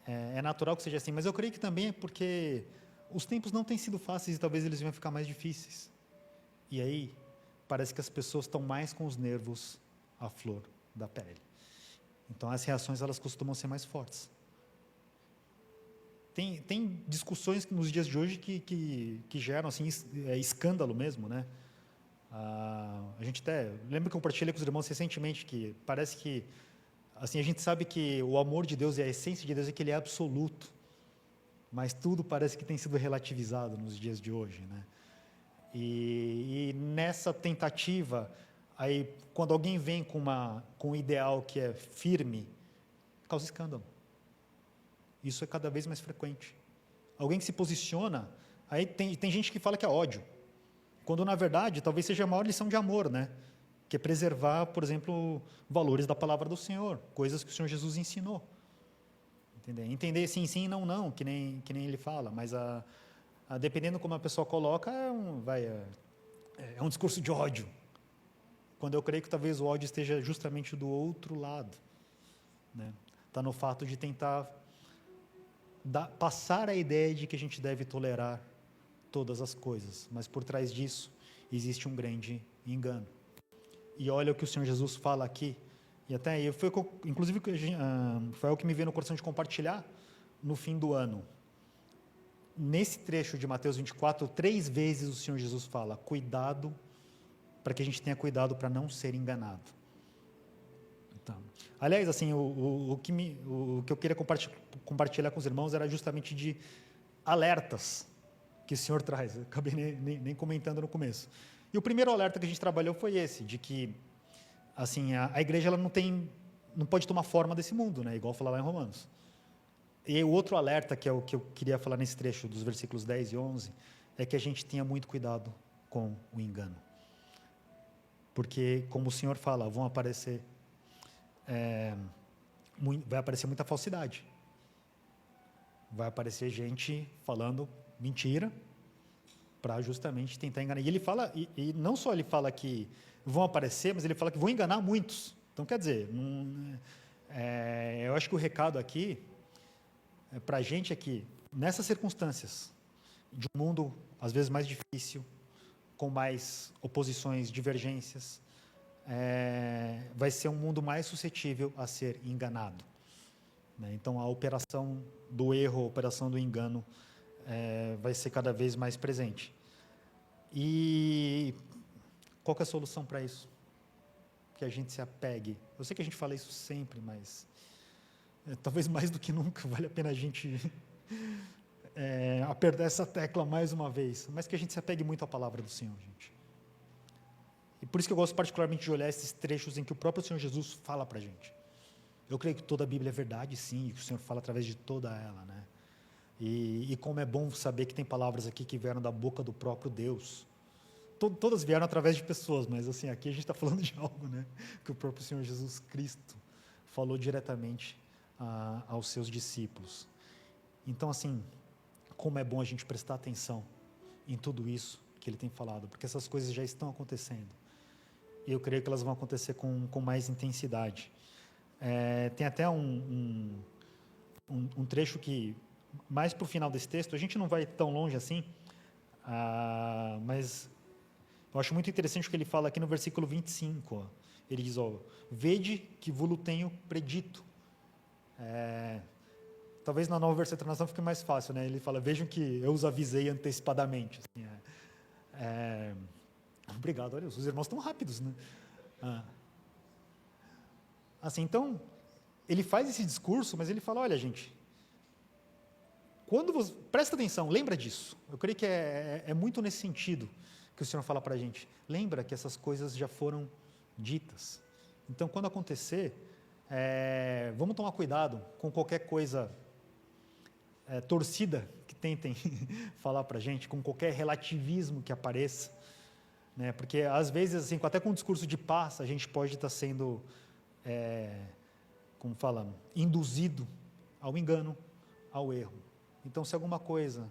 É natural que seja assim, mas eu creio que também é porque os tempos não têm sido fáceis e talvez eles venham ficar mais difíceis. E aí, parece que as pessoas estão mais com os nervos à flor da pele. Então, as reações, elas costumam ser mais fortes. Tem discussões nos dias de hoje que geram, assim, escândalo mesmo, né? A gente até... Lembra que eu compartilhei com os irmãos recentemente que parece que, assim, a gente sabe que o amor de Deus e a essência de Deus é que Ele é absoluto, mas tudo parece que tem sido relativizado nos dias de hoje, né? E nessa tentativa, aí, quando alguém vem com um ideal que é firme, causa escândalo. Isso é cada vez mais frequente. Alguém que se posiciona, aí tem gente que fala que é ódio, quando na verdade talvez seja a maior lição de amor, né? Que é preservar, por exemplo, valores da palavra do Senhor, coisas que o Senhor Jesus ensinou. Entender sim, sim, não, não, que nem ele fala, mas dependendo como a pessoa coloca, é um discurso de ódio. Quando eu creio que talvez o ódio esteja justamente do outro lado, né? Está no fato de tentar passar a ideia de que a gente deve tolerar todas as coisas, mas por trás disso existe um grande engano. E olha o que o Senhor Jesus fala aqui, e até inclusive foi o que me veio no coração de compartilhar no fim do ano. Nesse trecho de Mateus 24, 3 vezes o Senhor Jesus fala, cuidado para que a gente tenha cuidado para não ser enganado. Então, aliás, assim, o que eu queria compartilhar com os irmãos era justamente de alertas que o Senhor traz. Eu acabei nem comentando no começo. E o primeiro alerta que a gente trabalhou foi esse, de que assim, a igreja ela não pode tomar forma desse mundo, né? Igual falar lá em Romanos. E o outro alerta, que é o que eu queria falar nesse trecho dos versículos 10 e 11, é que a gente tenha muito cuidado com o engano. Porque, como o Senhor fala, vai aparecer muita falsidade. Vai aparecer gente falando mentira para justamente tentar enganar. E ele fala, e não só ele fala que vão aparecer, mas ele fala que vão enganar muitos. Então, quer dizer, eu acho que o recado aqui, para a gente aqui, nessas circunstâncias, de um mundo às vezes mais difícil, com mais oposições, divergências, vai ser um mundo mais suscetível a ser enganado. Né? Então, a operação do erro, a operação do engano, vai ser cada vez mais presente. E qual que é a solução para isso? Que a gente se apegue. Eu sei que a gente fala isso sempre, mas talvez mais do que nunca vale a pena a gente apertar essa tecla mais uma vez, mas que a gente se apegue muito à palavra do Senhor, gente. E por isso que eu gosto particularmente de olhar esses trechos em que o próprio Senhor Jesus fala para a gente. Eu creio que toda a Bíblia é verdade, sim, e que o Senhor fala através de toda ela, né? E como é bom saber que tem palavras aqui que vieram da boca do próprio Deus. Todas vieram através de pessoas, mas assim, aqui a gente está falando de algo, né? Que o próprio Senhor Jesus Cristo falou diretamente aos seus discípulos. Então, assim, como é bom a gente prestar atenção em tudo isso que ele tem falado, porque essas coisas já estão acontecendo. E eu creio que elas vão acontecer com mais intensidade. Tem até um trecho que, mais para o final desse texto, a gente não vai tão longe assim, mas eu acho muito interessante o que ele fala aqui no versículo 25. Ó. Ele diz, vede que vos tenho predito. Talvez na nova versão da tradução fique mais fácil, né? Ele fala, vejam que eu os avisei antecipadamente. Assim, obrigado, olha, os irmãos estão rápidos, né? Assim, então, ele faz esse discurso, mas ele fala, olha, gente, presta atenção, lembra disso. Eu creio que é muito nesse sentido que o Senhor fala para a gente. Lembra que essas coisas já foram ditas. Então, quando acontecer, vamos tomar cuidado com qualquer coisa torcida que tentem falar para a gente, com qualquer relativismo que apareça. Né? Porque, às vezes, assim, até com um discurso de paz, a gente pode estar sendo, como falamos, induzido ao engano, ao erro. Então, se alguma coisa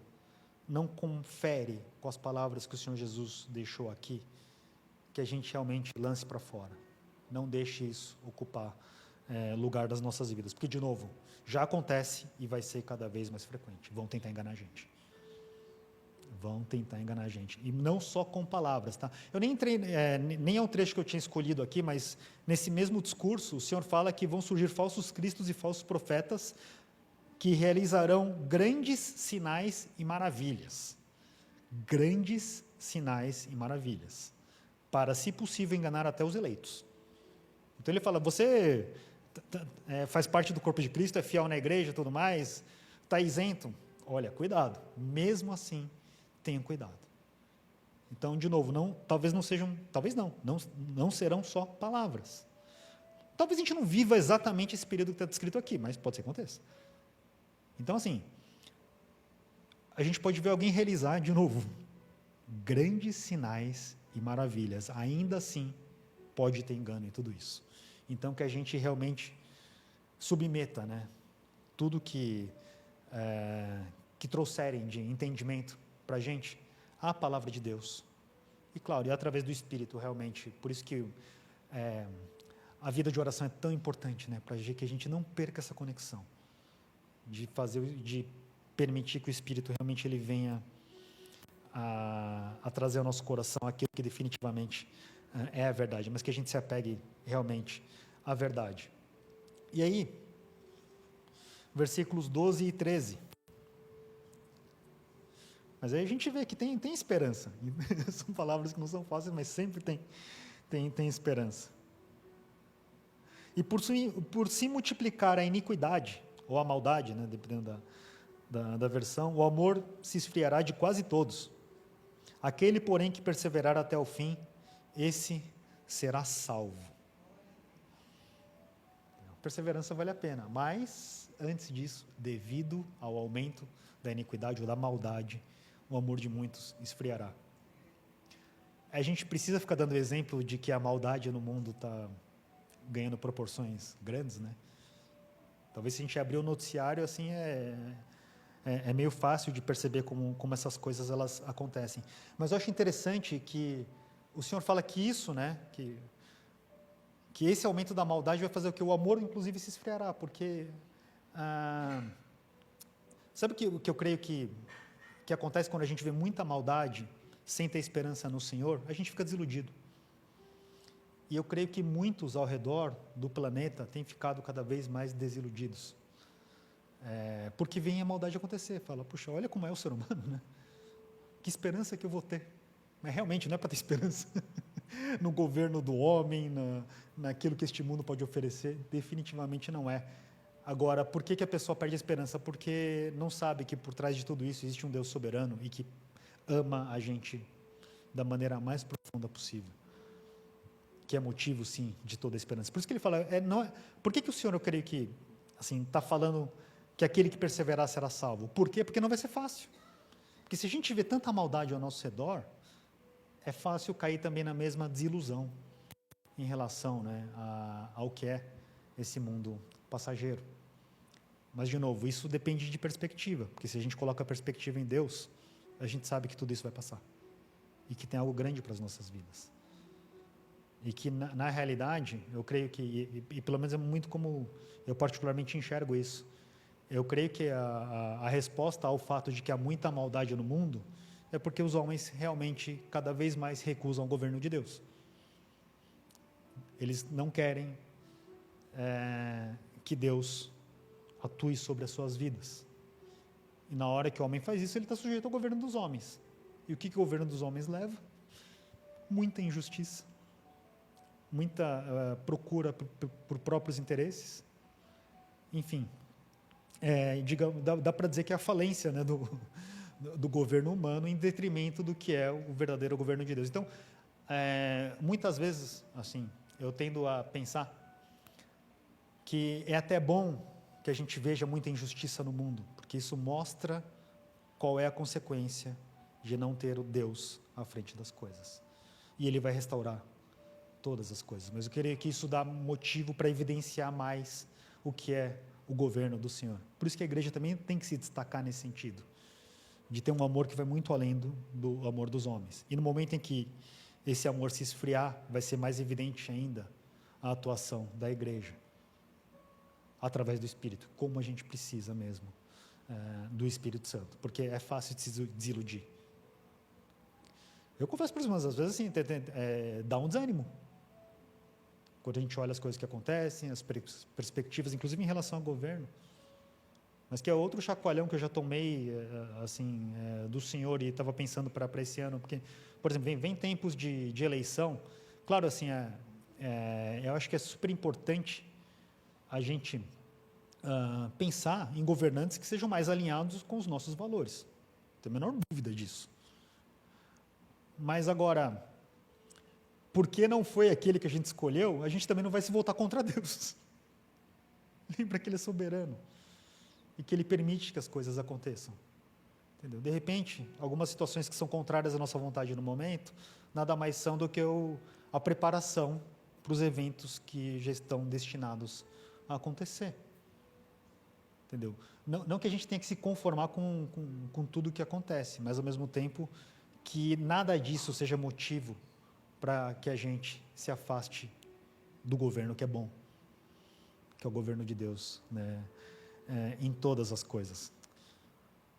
não confere com as palavras que o Senhor Jesus deixou aqui, que a gente realmente lance para fora. Não deixe isso ocupar lugar das nossas vidas. Porque, de novo, já acontece e vai ser cada vez mais frequente. Vão tentar enganar a gente. Vão tentar enganar a gente. E não só com palavras, tá? Eu nem entrei, nem é um trecho que eu tinha escolhido aqui, mas nesse mesmo discurso, o Senhor fala que vão surgir falsos cristos e falsos profetas que realizarão grandes sinais e maravilhas. Grandes sinais e maravilhas. Para, se possível, enganar até os eleitos. Então ele fala, você faz parte do corpo de Cristo, é fiel na igreja e tudo mais, está isento. Olha, cuidado. Mesmo assim, tenham cuidado. Então, de novo, não serão só palavras. Talvez a gente não viva exatamente esse período que está descrito aqui, mas pode ser que aconteça. Então, assim, a gente pode ver alguém realizar, de novo, grandes sinais e maravilhas. Ainda assim, pode ter engano em tudo isso. Então, que a gente realmente submeta, né, tudo que trouxerem de entendimento para a gente, à palavra de Deus. E, claro, e através do Espírito, realmente. Por isso que a vida de oração é tão importante, né, para que a gente não perca essa conexão. De permitir que o Espírito realmente ele venha a trazer ao nosso coração aquilo que definitivamente é a verdade, mas que a gente se apegue realmente à verdade. E aí, versículos 12 e 13. Mas aí a gente vê que tem esperança. São palavras que não são fáceis, mas sempre tem esperança. E por se multiplicar a iniquidade, ou a maldade, né, dependendo da versão, o amor se esfriará de quase todos. Aquele, porém, que perseverar até o fim, esse será salvo. A perseverança vale a pena, mas, antes disso, devido ao aumento da iniquidade ou da maldade, o amor de muitos esfriará. A gente precisa ficar dando exemplo de que a maldade no mundo está ganhando proporções grandes, né? Talvez se a gente abrir o noticiário, assim, é meio fácil de perceber como essas coisas elas acontecem. Mas eu acho interessante que o Senhor fala que isso, né, que esse aumento da maldade vai fazer o que o amor, inclusive, se esfriará, porque sabe o que eu creio que acontece quando a gente vê muita maldade sem ter esperança no Senhor? A gente fica desiludido. E eu creio que muitos ao redor do planeta têm ficado cada vez mais desiludidos. Porque vem a maldade acontecer. Fala, puxa, olha como é o ser humano, né? Que esperança que eu vou ter? Mas realmente não é para ter esperança no governo do homem, naquilo que este mundo pode oferecer. Definitivamente não é. Agora, por que a pessoa perde a esperança? Porque não sabe que por trás de tudo isso existe um Deus soberano e que ama a gente da maneira mais profunda possível. Que é motivo, sim, de toda a esperança. Por isso que ele fala, por que o Senhor, eu creio que, assim, está falando que aquele que perseverar será salvo? Por quê? Porque não vai ser fácil. Porque se a gente vê tanta maldade ao nosso redor, é fácil cair também na mesma desilusão em relação, né, ao que é esse mundo passageiro. Mas, de novo, isso depende de perspectiva, porque se a gente coloca a perspectiva em Deus, a gente sabe que tudo isso vai passar e que tem algo grande para as nossas vidas. E que, na realidade, eu creio que, e pelo menos é muito como eu particularmente enxergo isso, eu creio que a resposta ao fato de que há muita maldade no mundo é porque os homens realmente cada vez mais recusam o governo de Deus. Eles não querem que Deus atue sobre as suas vidas. E na hora que o homem faz isso, ele está sujeito ao governo dos homens. E o que o governo dos homens leva? Muita injustiça, muita procura por próprios interesses. Enfim, dá para dizer que é a falência, né, do governo humano em detrimento do que é o verdadeiro governo de Deus. Então, muitas vezes, assim, eu tendo a pensar que é até bom que a gente veja muita injustiça no mundo, porque isso mostra qual é a consequência de não ter o Deus à frente das coisas. E Ele vai restaurar todas as coisas. Mas eu creio que isso dá motivo para evidenciar mais o que é o governo do Senhor. Por isso que a igreja também tem que se destacar nesse sentido, de ter um amor que vai muito além do amor dos homens. E no momento em que esse amor se esfriar, vai ser mais evidente ainda a atuação da igreja, através do Espírito, como a gente precisa mesmo do Espírito Santo, porque é fácil de se desiludir. Eu confesso para os irmãos, às vezes assim, dá um desânimo, quando a gente olha as coisas que acontecem, as perspectivas, inclusive em relação ao governo, mas que é outro chacoalhão que eu já tomei do Senhor e estava pensando para esse ano, porque, por exemplo, vem tempos de eleição, claro, assim, eu acho que é super importante a gente pensar em governantes que sejam mais alinhados com os nossos valores, não tenho a menor dúvida disso. Mas agora, porque não foi aquele que a gente escolheu, a gente também não vai se voltar contra Deus. Lembra que Ele é soberano e que Ele permite que as coisas aconteçam. Entendeu? De repente, algumas situações que são contrárias à nossa vontade no momento, nada mais são do que a preparação para os eventos que já estão destinados a acontecer. Entendeu? Não que a gente tenha que se conformar com tudo o que acontece, mas ao mesmo tempo que nada disso seja motivo para que a gente se afaste do governo que é bom, que é o governo de Deus, né, em todas as coisas.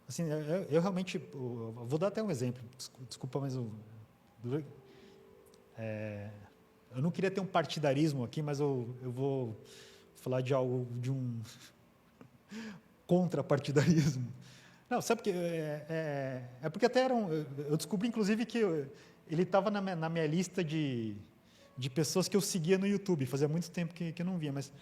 Assim, eu realmente, eu vou dar até um exemplo, desculpa, mas eu não queria ter um partidarismo aqui, mas eu vou falar de algo, de um contrapartidarismo. Não, sabe que é porque até eu descobri, inclusive, que ele estava na minha lista de pessoas que eu seguia no YouTube. Fazia muito tempo que eu não via, mas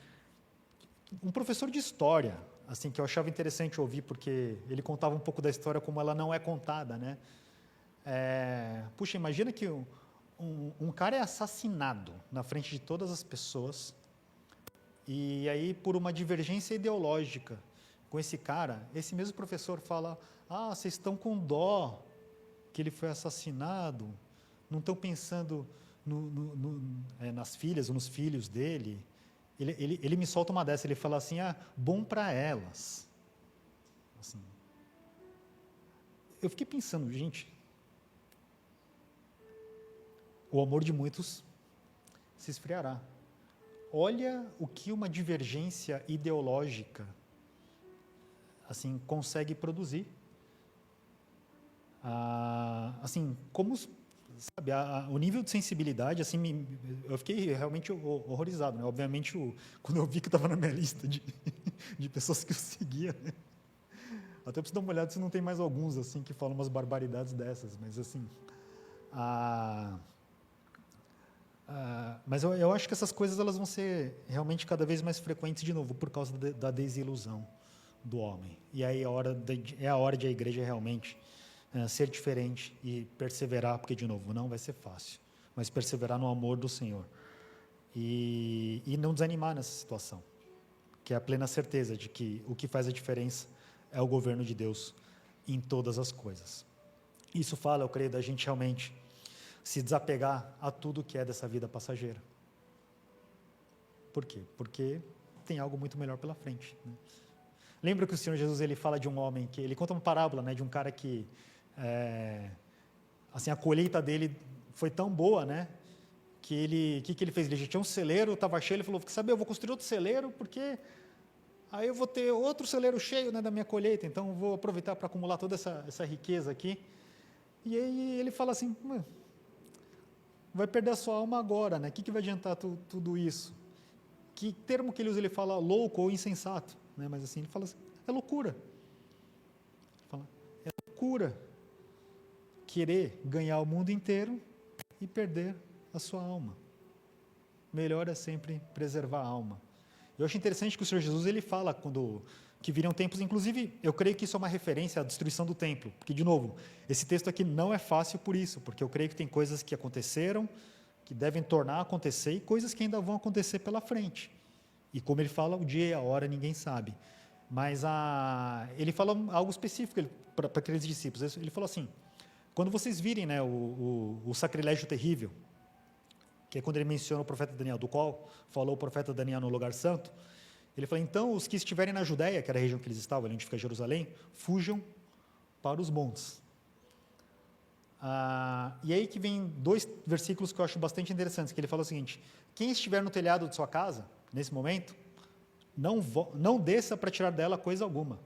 um professor de história, assim, que eu achava interessante ouvir, porque ele contava um pouco da história como ela não é contada, né? Puxa, imagina que um cara é assassinado na frente de todas as pessoas, e aí, por uma divergência ideológica com esse cara, esse mesmo professor fala: vocês estão com dó que ele foi assassinado, não estão pensando nas filhas ou nos filhos dele. Ele me solta uma dessa, ele fala assim: bom para elas. Assim, eu fiquei pensando, gente, o amor de muitos se esfriará. Olha o que uma divergência ideológica assim consegue produzir. Assim, como, sabe, o nível de sensibilidade, assim, eu fiquei realmente horrorizado, né? Obviamente, quando eu vi que estava na minha lista de pessoas que eu seguia, né? Até preciso dar uma olhada se não tem mais alguns assim que falam umas barbaridades dessas, mas assim, mas eu acho que essas coisas elas vão ser realmente cada vez mais frequentes de novo por causa da desilusão do homem. E aí é a hora de a igreja realmente ser diferente e perseverar, porque de novo não vai ser fácil, mas perseverar no amor do Senhor e não desanimar nessa situação, que é a plena certeza de que o que faz a diferença é o governo de Deus em todas as coisas. Isso fala, eu creio, da gente realmente se desapegar a tudo que é dessa vida passageira. Por quê? Porque tem algo muito melhor pela frente, né? Lembra que o Senhor Jesus ele fala de um homem que ele conta uma parábola, né, de um cara que assim, a colheita dele foi tão boa, né, que ele fez? Ele já tinha um celeiro, estava cheio, ele falou: quer saber, eu vou construir outro celeiro, porque aí eu vou ter outro celeiro cheio, né, da minha colheita, então eu vou aproveitar para acumular toda essa riqueza aqui. E aí ele fala assim: vai perder a sua alma agora, né? O que vai adiantar tudo isso? Que termo que ele usa? Ele fala louco ou insensato, né? Mas assim, ele fala assim, é loucura. Ele fala, é loucura querer ganhar o mundo inteiro e perder a sua alma. Melhor é sempre preservar a alma. Eu acho interessante que o Senhor Jesus ele fala que viriam tempos, inclusive eu creio que isso é uma referência à destruição do templo, porque de novo, esse texto aqui não é fácil por isso, porque eu creio que tem coisas que aconteceram, que devem tornar a acontecer e coisas que ainda vão acontecer pela frente. E como ele fala, o dia e a hora ninguém sabe. Mas ele fala algo específico para aqueles discípulos. Ele falou assim: quando vocês virem, né, o sacrilégio terrível, que é quando ele menciona o profeta Daniel, do qual falou o profeta Daniel no lugar santo, ele fala: então os que estiverem na Judéia, que era a região que eles estavam, ali onde fica Jerusalém, fujam para os montes. E aí que vem 2 versículos que eu acho bastante interessantes, que ele fala o seguinte: quem estiver no telhado de sua casa, nesse momento, não desça para tirar dela coisa alguma.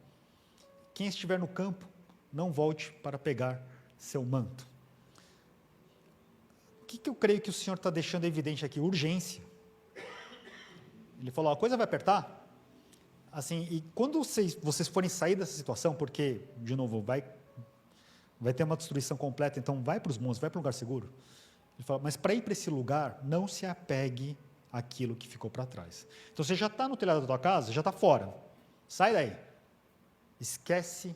Quem estiver no campo, não volte para pegar seu manto. O que eu creio que o Senhor está deixando evidente aqui? Urgência. Ele falou: a coisa vai apertar. Assim, e quando vocês forem sair dessa situação, porque, de novo, vai ter uma destruição completa, então vai para os montes, vai para um lugar seguro. Ele fala: mas para ir para esse lugar, não se apegue àquilo que ficou para trás. Então, você já está no telhado da tua casa, já está fora. Sai daí. Esquece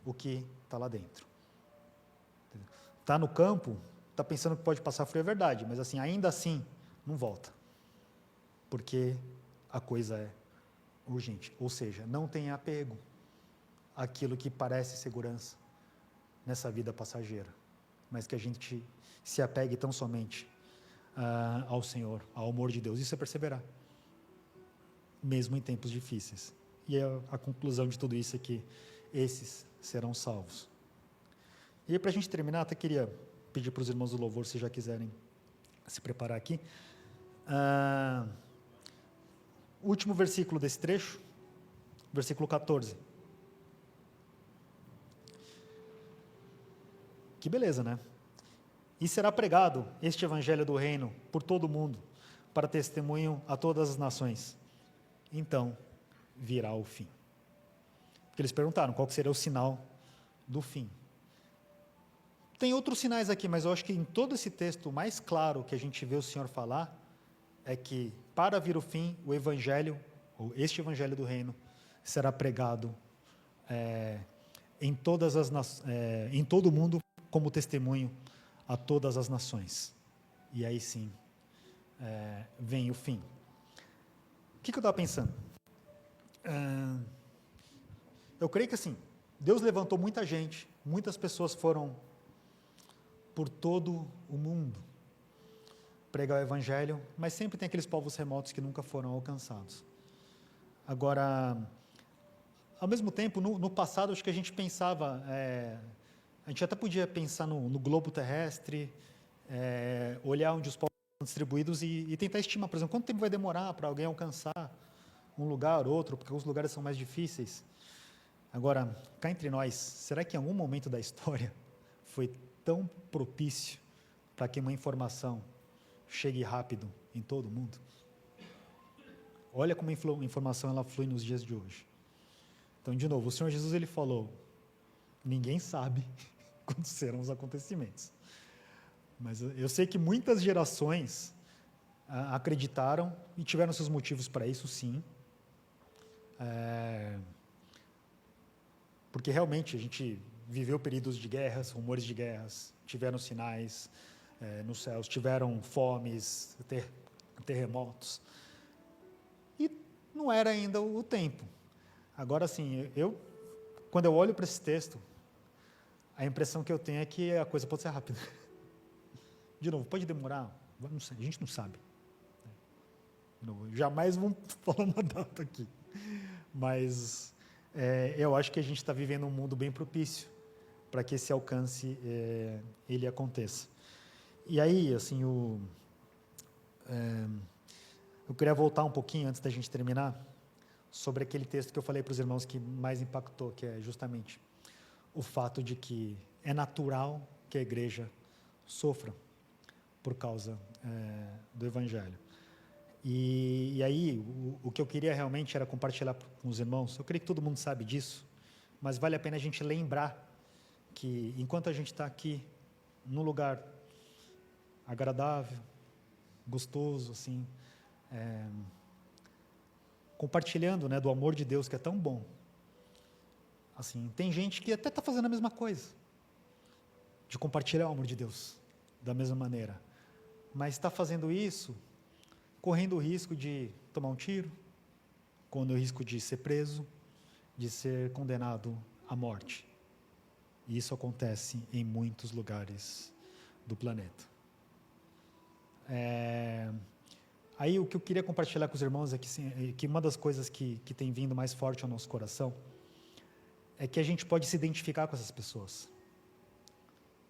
o que está lá dentro. Está no campo, está pensando que pode passar frio, é verdade, mas assim, ainda assim, não volta. Porque a coisa é urgente. Ou seja, não tenha apego àquilo que parece segurança nessa vida passageira, mas que a gente se apegue tão somente ao Senhor, ao amor de Deus. Isso é perseverar, mesmo em tempos difíceis. E a conclusão de tudo isso é que esses serão salvos. E para a gente terminar, até queria pedir para os irmãos do louvor, se já quiserem se preparar aqui. O último versículo desse trecho, versículo 14. Que beleza, né? E será pregado este evangelho do reino por todo o mundo, para testemunho a todas as nações. Então virá o fim. Porque eles perguntaram qual que seria o sinal do fim. Tem outros sinais aqui, mas eu acho que em todo esse texto, o mais claro que a gente vê o Senhor falar é que, para vir o fim, o Evangelho, ou este Evangelho do Reino, será pregado em todo o mundo como testemunho a todas as nações. E aí sim, vem o fim. O que eu estava pensando? Eu creio que assim, Deus levantou muita gente, muitas pessoas foram por todo o mundo pregar o Evangelho, mas sempre tem aqueles povos remotos que nunca foram alcançados. Agora, ao mesmo tempo, no passado, acho que a gente pensava, a gente até podia pensar no globo terrestre, olhar onde os povos estão distribuídos e tentar estimar, por exemplo, quanto tempo vai demorar para alguém alcançar um lugar ou outro, porque os lugares são mais difíceis. Agora, cá entre nós, será que em algum momento da história foi tão propício para que uma informação chegue rápido em todo mundo? Olha como a informação ela flui nos dias de hoje. Então, de novo, o Senhor Jesus ele falou, ninguém sabe quando serão os acontecimentos. Mas eu sei que muitas gerações acreditaram e tiveram seus motivos para isso, sim. Porque realmente a gente viveu períodos de guerras, rumores de guerras, tiveram sinais nos céus, tiveram fomes, terremotos. E não era ainda o tempo. Agora, assim, quando eu olho para esse texto, a impressão que eu tenho é que a coisa pode ser rápida. De novo, pode demorar? Não sei, a gente não sabe. De novo, jamais vamos falar uma data aqui. Mas eu acho que a gente está vivendo um mundo bem propício para que esse alcance ele aconteça. E aí, assim, eu queria voltar um pouquinho antes da gente terminar sobre aquele texto que eu falei para os irmãos que mais impactou, que é justamente o fato de que é natural que a igreja sofra por causa do Evangelho. E aí, o que eu queria realmente era compartilhar com os irmãos, eu creio que todo mundo sabe disso, mas vale a pena a gente lembrar que enquanto a gente está aqui, num lugar agradável, gostoso, assim, compartilhando, né, do amor de Deus que é tão bom, assim, tem gente que até está fazendo a mesma coisa, de compartilhar o amor de Deus da mesma maneira, mas está fazendo isso correndo o risco de tomar um tiro, correndo o risco de ser preso, de ser condenado à morte. E isso acontece em muitos lugares do planeta. Aí o que eu queria compartilhar com os irmãos é que uma das coisas que tem vindo mais forte ao nosso coração é que a gente pode se identificar com essas pessoas.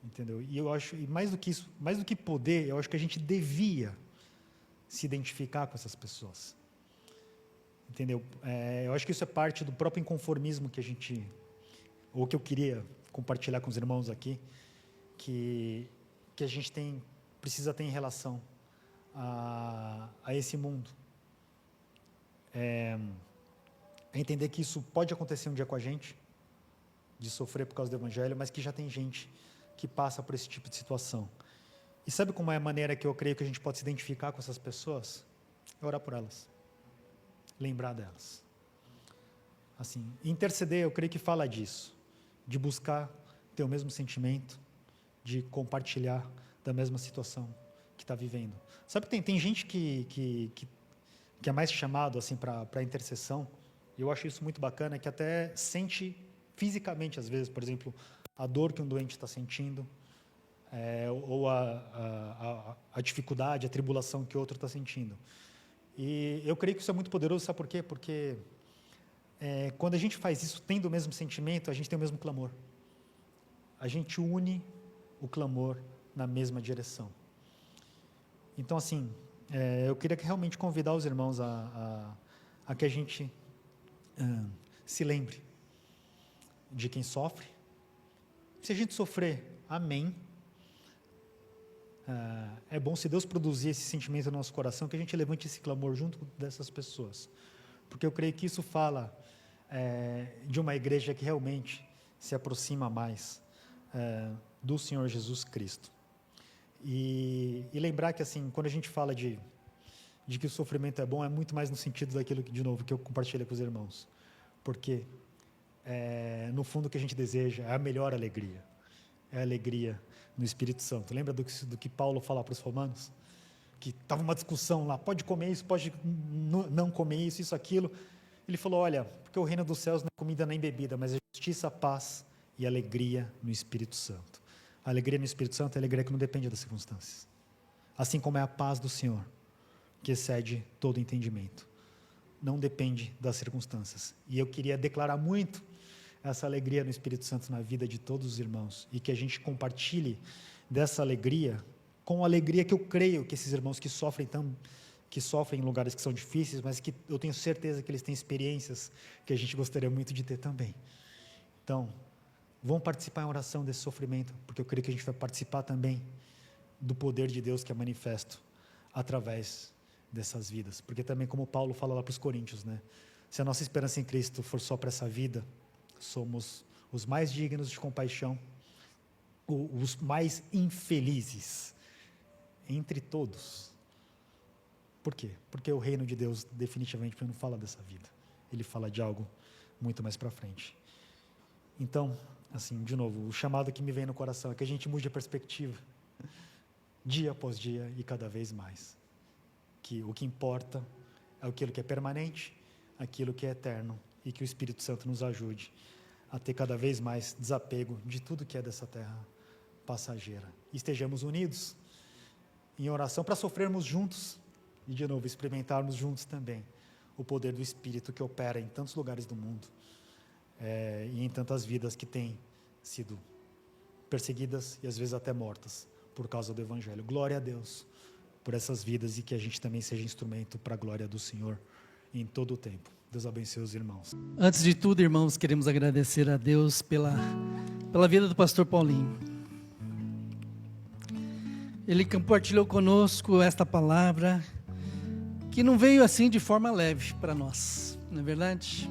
Entendeu? E eu acho, e mais do que isso, mais do que poder, eu acho que a gente devia se identificar com essas pessoas. Entendeu? Eu acho que isso é parte do próprio inconformismo que eu queria compartilhar com os irmãos aqui, que a gente precisa ter em relação a esse mundo. Entender que isso pode acontecer um dia com a gente, de sofrer por causa do Evangelho, mas que já tem gente que passa por esse tipo de situação. E sabe como é a maneira que eu creio que a gente pode se identificar com essas pessoas? É orar por elas. Lembrar delas. Assim, interceder, eu creio que fala disso. De buscar ter o mesmo sentimento, de compartilhar da mesma situação que está vivendo. Sabe que tem gente que é mais chamado assim, para a intercessão, e eu acho isso muito bacana, que até sente fisicamente, às vezes, por exemplo, a dor que um doente está sentindo, ou a dificuldade, a tribulação que o outro está sentindo. E eu creio que isso é muito poderoso, sabe por quê? Porque quando a gente faz isso, tendo o mesmo sentimento, a gente tem o mesmo clamor. A gente une o clamor na mesma direção. Então, assim, eu queria realmente convidar os irmãos a que a gente se lembre de quem sofre. Se a gente sofrer, amém. É bom, se Deus produzir esse sentimento no nosso coração, que a gente levante esse clamor junto dessas pessoas. Porque eu creio que isso fala de uma igreja que realmente se aproxima mais do Senhor Jesus Cristo. E lembrar que, assim, quando a gente fala de que o sofrimento é bom, é muito mais no sentido daquilo que, de novo, que eu compartilhei com os irmãos. Porque, no fundo, o que a gente deseja é a melhor alegria. É a alegria no Espírito Santo. Lembra do que Paulo fala para os romanos? Que estava uma discussão lá, pode comer isso, pode não comer isso, aquilo. Ele falou, olha, porque o reino dos céus não é comida nem bebida, mas é justiça, paz e alegria no Espírito Santo. A alegria no Espírito Santo é a alegria que não depende das circunstâncias. Assim como é a paz do Senhor, que excede todo entendimento. Não depende das circunstâncias. E eu queria declarar muito essa alegria no Espírito Santo na vida de todos os irmãos, e que a gente compartilhe dessa alegria com a alegria que eu creio que esses irmãos que sofrem em lugares que são difíceis, mas que eu tenho certeza que eles têm experiências que a gente gostaria muito de ter também. Então, vão participar em oração desse sofrimento, porque eu creio que a gente vai participar também do poder de Deus que é manifesto através dessas vidas. Porque também, como Paulo fala lá para os Coríntios, né? Se a nossa esperança em Cristo for só para essa vida, somos os mais dignos de compaixão, os mais infelizes entre todos. Por quê? Porque o reino de Deus definitivamente não fala dessa vida. Ele fala de algo muito mais para frente. Então, assim, de novo, o chamado que me vem no coração é que a gente mude a perspectiva, dia após dia e cada vez mais. Que o que importa é aquilo que é permanente, aquilo que é eterno, e que o Espírito Santo nos ajude a ter cada vez mais desapego de tudo que é dessa terra passageira. E estejamos unidos em oração para sofrermos juntos e, de novo, experimentarmos juntos também o poder do Espírito que opera em tantos lugares do mundo e em tantas vidas que têm sido perseguidas e às vezes até mortas por causa do Evangelho. Glória a Deus por essas vidas, e que a gente também seja instrumento para a glória do Senhor em todo o tempo. Deus abençoe os irmãos. Antes de tudo, irmãos, queremos agradecer a Deus pela vida do pastor Paulinho. Ele compartilhou conosco esta palavra que não veio assim de forma leve para nós, não é verdade?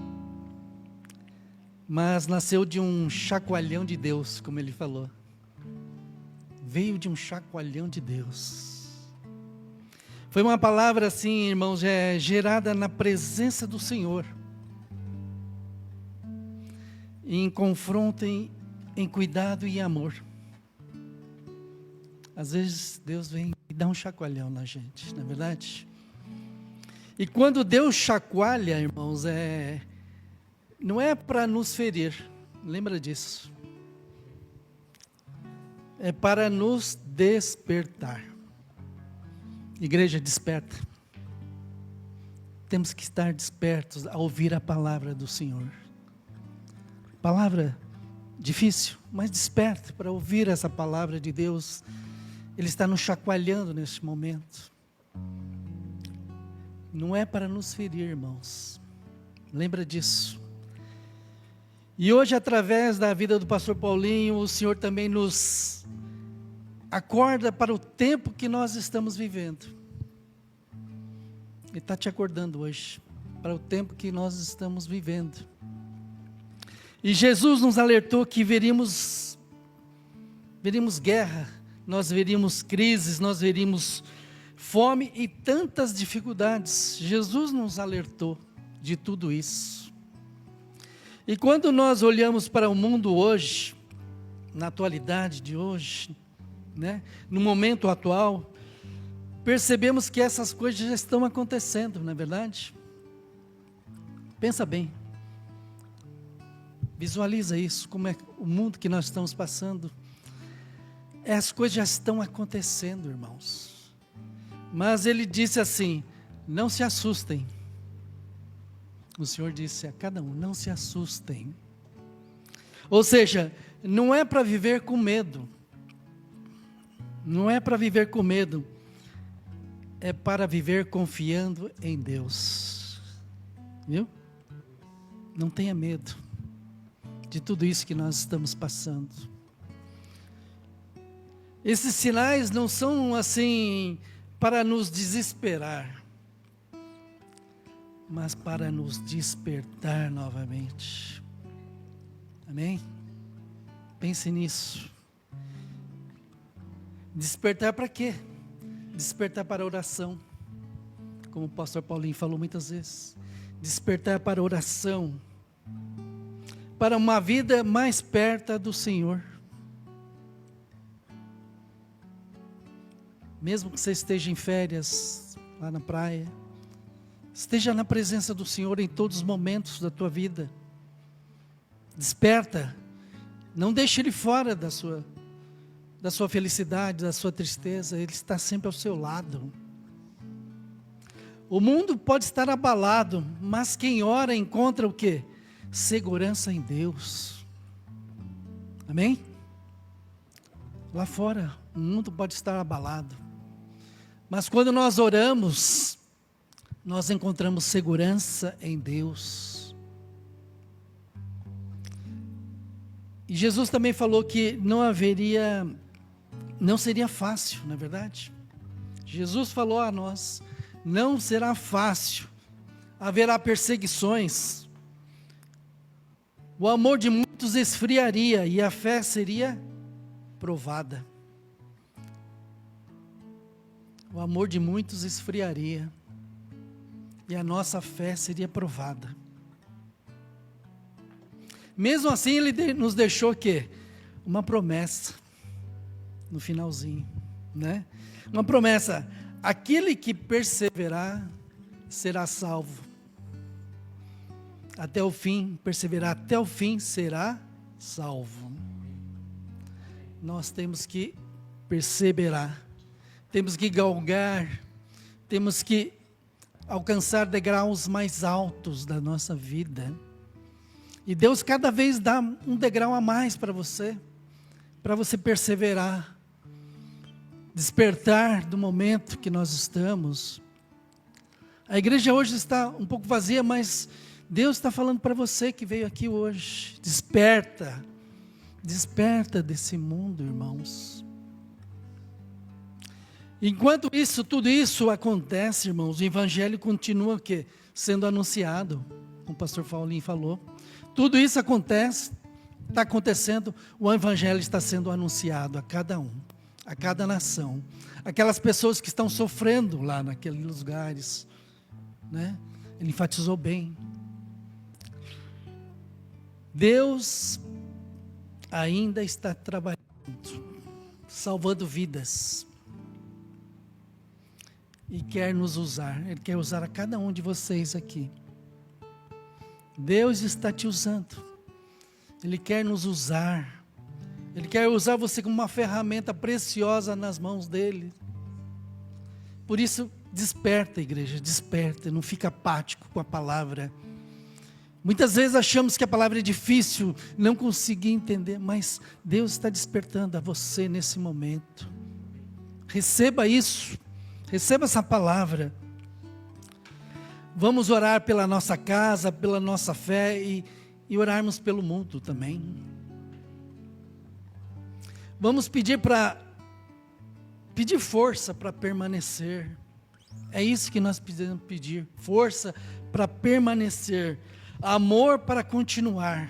Mas nasceu de um chacoalhão de Deus, como ele falou. Veio de um chacoalhão de Deus. Foi uma palavra assim, irmãos, gerada na presença do Senhor. Em confronto, em cuidado e amor. Às vezes Deus vem e dá um chacoalhão na gente, não é verdade? E quando Deus chacoalha, irmãos, não é para nos ferir, lembra disso. É para nos despertar. Igreja, desperta. Temos que estar despertos a ouvir a palavra do Senhor. Palavra difícil, mas desperta para ouvir essa palavra de Deus. Ele está nos chacoalhando neste momento. Não é para nos ferir, irmãos. Lembra disso. E hoje, através da vida do pastor Paulinho, o Senhor também nos acorda para o tempo que nós estamos vivendo. Ele está te acordando hoje para o tempo que nós estamos vivendo. E Jesus nos alertou que veríamos guerra, nós veríamos crises, nós veríamos fome e tantas dificuldades. Jesus nos alertou de tudo isso. E quando nós olhamos para o mundo hoje, na atualidade de hoje, né, no momento atual, percebemos que essas coisas já estão acontecendo, não é verdade? Pensa bem. Visualiza isso, como é o mundo que nós estamos passando. As coisas já estão acontecendo, irmãos. Mas ele disse assim: não se assustem. O Senhor disse a cada um: não se assustem. Ou seja, não é para viver com medo. Não é para viver com medo. É para viver confiando em Deus. Viu? Não tenha medo de tudo isso que nós estamos passando. Esses sinais não são assim para nos desesperar, mas para nos despertar novamente. Amém? Pense nisso. Despertar para quê? Despertar para a oração. Como o pastor Paulinho falou muitas vezes. Despertar para a oração. Para uma vida mais perto do Senhor. Mesmo que você esteja em férias, lá na praia, esteja na presença do Senhor em todos os momentos da tua vida. Desperta. Não deixe Ele fora da sua felicidade, da sua tristeza. Ele está sempre ao seu lado. O mundo pode estar abalado, mas quem ora encontra o quê? Segurança em Deus. Amém? Lá fora, o mundo pode estar abalado. Mas quando nós oramos, nós encontramos segurança em Deus. E Jesus também falou que não seria fácil, não é verdade? Jesus falou a nós, não será fácil, haverá perseguições, o amor de muitos esfriaria e a fé seria provada. O amor de muitos esfriaria e a nossa fé seria provada. Mesmo assim, Ele nos deixou o quê? Uma promessa, no finalzinho, né? Uma promessa, aquele que perseverar, será salvo. Até o fim, perseverar até o fim, será salvo. Nós temos que perseverar, temos que galgar, temos que alcançar degraus mais altos da nossa vida. E Deus cada vez dá um degrau a mais para você perseverar, despertar do momento que nós estamos. A igreja hoje está um pouco vazia, mas Deus está falando para você que veio aqui hoje, desperta desse mundo, irmãos. Enquanto tudo isso acontece, irmãos, o evangelho continua o quê? Sendo anunciado, como o pastor Paulinho falou. Tudo isso acontece, está acontecendo, o evangelho está sendo anunciado a cada um, a cada nação, aquelas pessoas que estão sofrendo lá naqueles lugares, né? Ele enfatizou bem. Deus ainda está trabalhando, salvando vidas, e quer nos usar, Ele quer usar a cada um de vocês aqui. Deus está te usando, Ele quer nos usar, Ele quer usar você como uma ferramenta preciosa nas mãos dEle. Por isso, desperta, igreja, desperta, não fica apático com a palavra. Muitas vezes achamos que a palavra é difícil, não consegui entender, mas Deus está despertando a você nesse momento. Receba isso, receba essa palavra. Vamos orar pela nossa casa, pela nossa fé e orarmos pelo mundo também. Vamos pedir força para permanecer. É isso que nós precisamos pedir, força para permanecer, amor para continuar.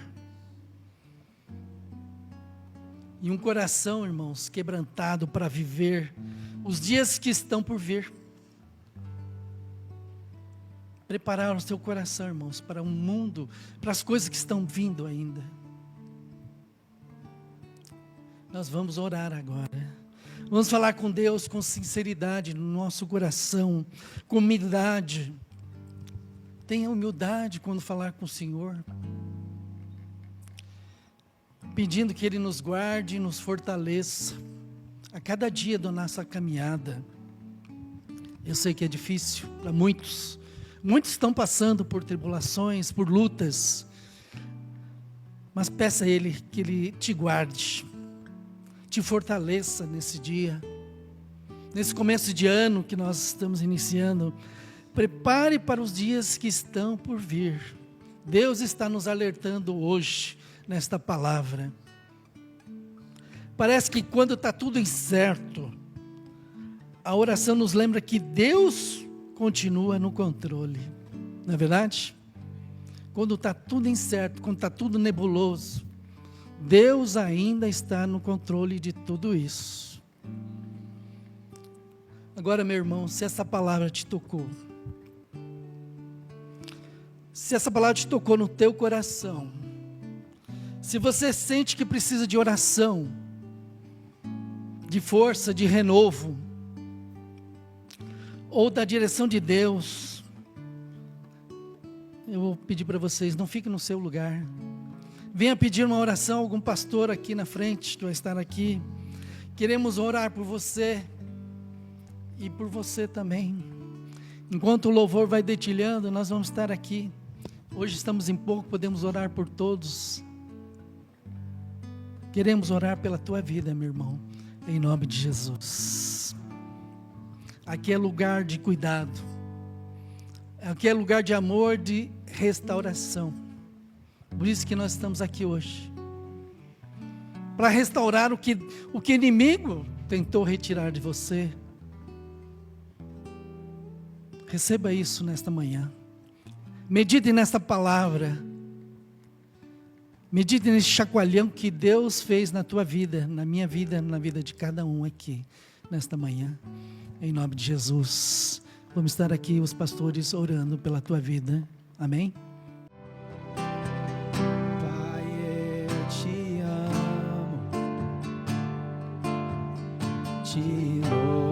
E um coração, irmãos, quebrantado para viver os dias que estão por vir. Preparar o seu coração, irmãos, para um mundo, para as coisas que estão vindo ainda. Nós vamos orar agora. Vamos falar com Deus com sinceridade no nosso coração, com humildade. Tenha humildade quando falar com o Senhor. Pedindo que Ele nos guarde e nos fortaleça a cada dia da nossa caminhada. Eu sei que é difícil para muitos. Muitos estão passando por tribulações, por lutas. Mas peça a Ele que Ele te guarde, te fortaleça nesse dia. Nesse começo de ano que nós estamos iniciando, prepare para os dias que estão por vir. Deus está nos alertando hoje, nesta palavra. Parece que quando está tudo incerto, a oração nos lembra que Deus continua no controle, não é verdade? Quando está tudo incerto, quando está tudo nebuloso, Deus ainda está no controle de tudo isso. Agora, meu irmão, se essa palavra te tocou, se essa palavra te tocou no teu coração, se você sente que precisa de oração, de força, de renovo, ou da direção de Deus, eu vou pedir para vocês, não fique no seu lugar. Venha pedir uma oração a algum pastor aqui na frente, que vai estar aqui. Queremos orar por você e por você também. Enquanto o louvor vai detilhando, nós vamos estar aqui. Hoje estamos em pouco, podemos orar por todos. Queremos orar pela tua vida, meu irmão, em nome de Jesus. Aqui é lugar de cuidado. Aqui é lugar de amor, de restauração. Por isso que nós estamos aqui hoje. Para restaurar o que o inimigo tentou retirar de você. Receba isso nesta manhã. Medite nesta palavra. Medite nesse chacoalhão que Deus fez na tua vida, na minha vida, na vida de cada um aqui, nesta manhã. Em nome de Jesus. Vamos estar aqui, os pastores, orando pela tua vida. Amém? Pai, eu te amo, te louvo.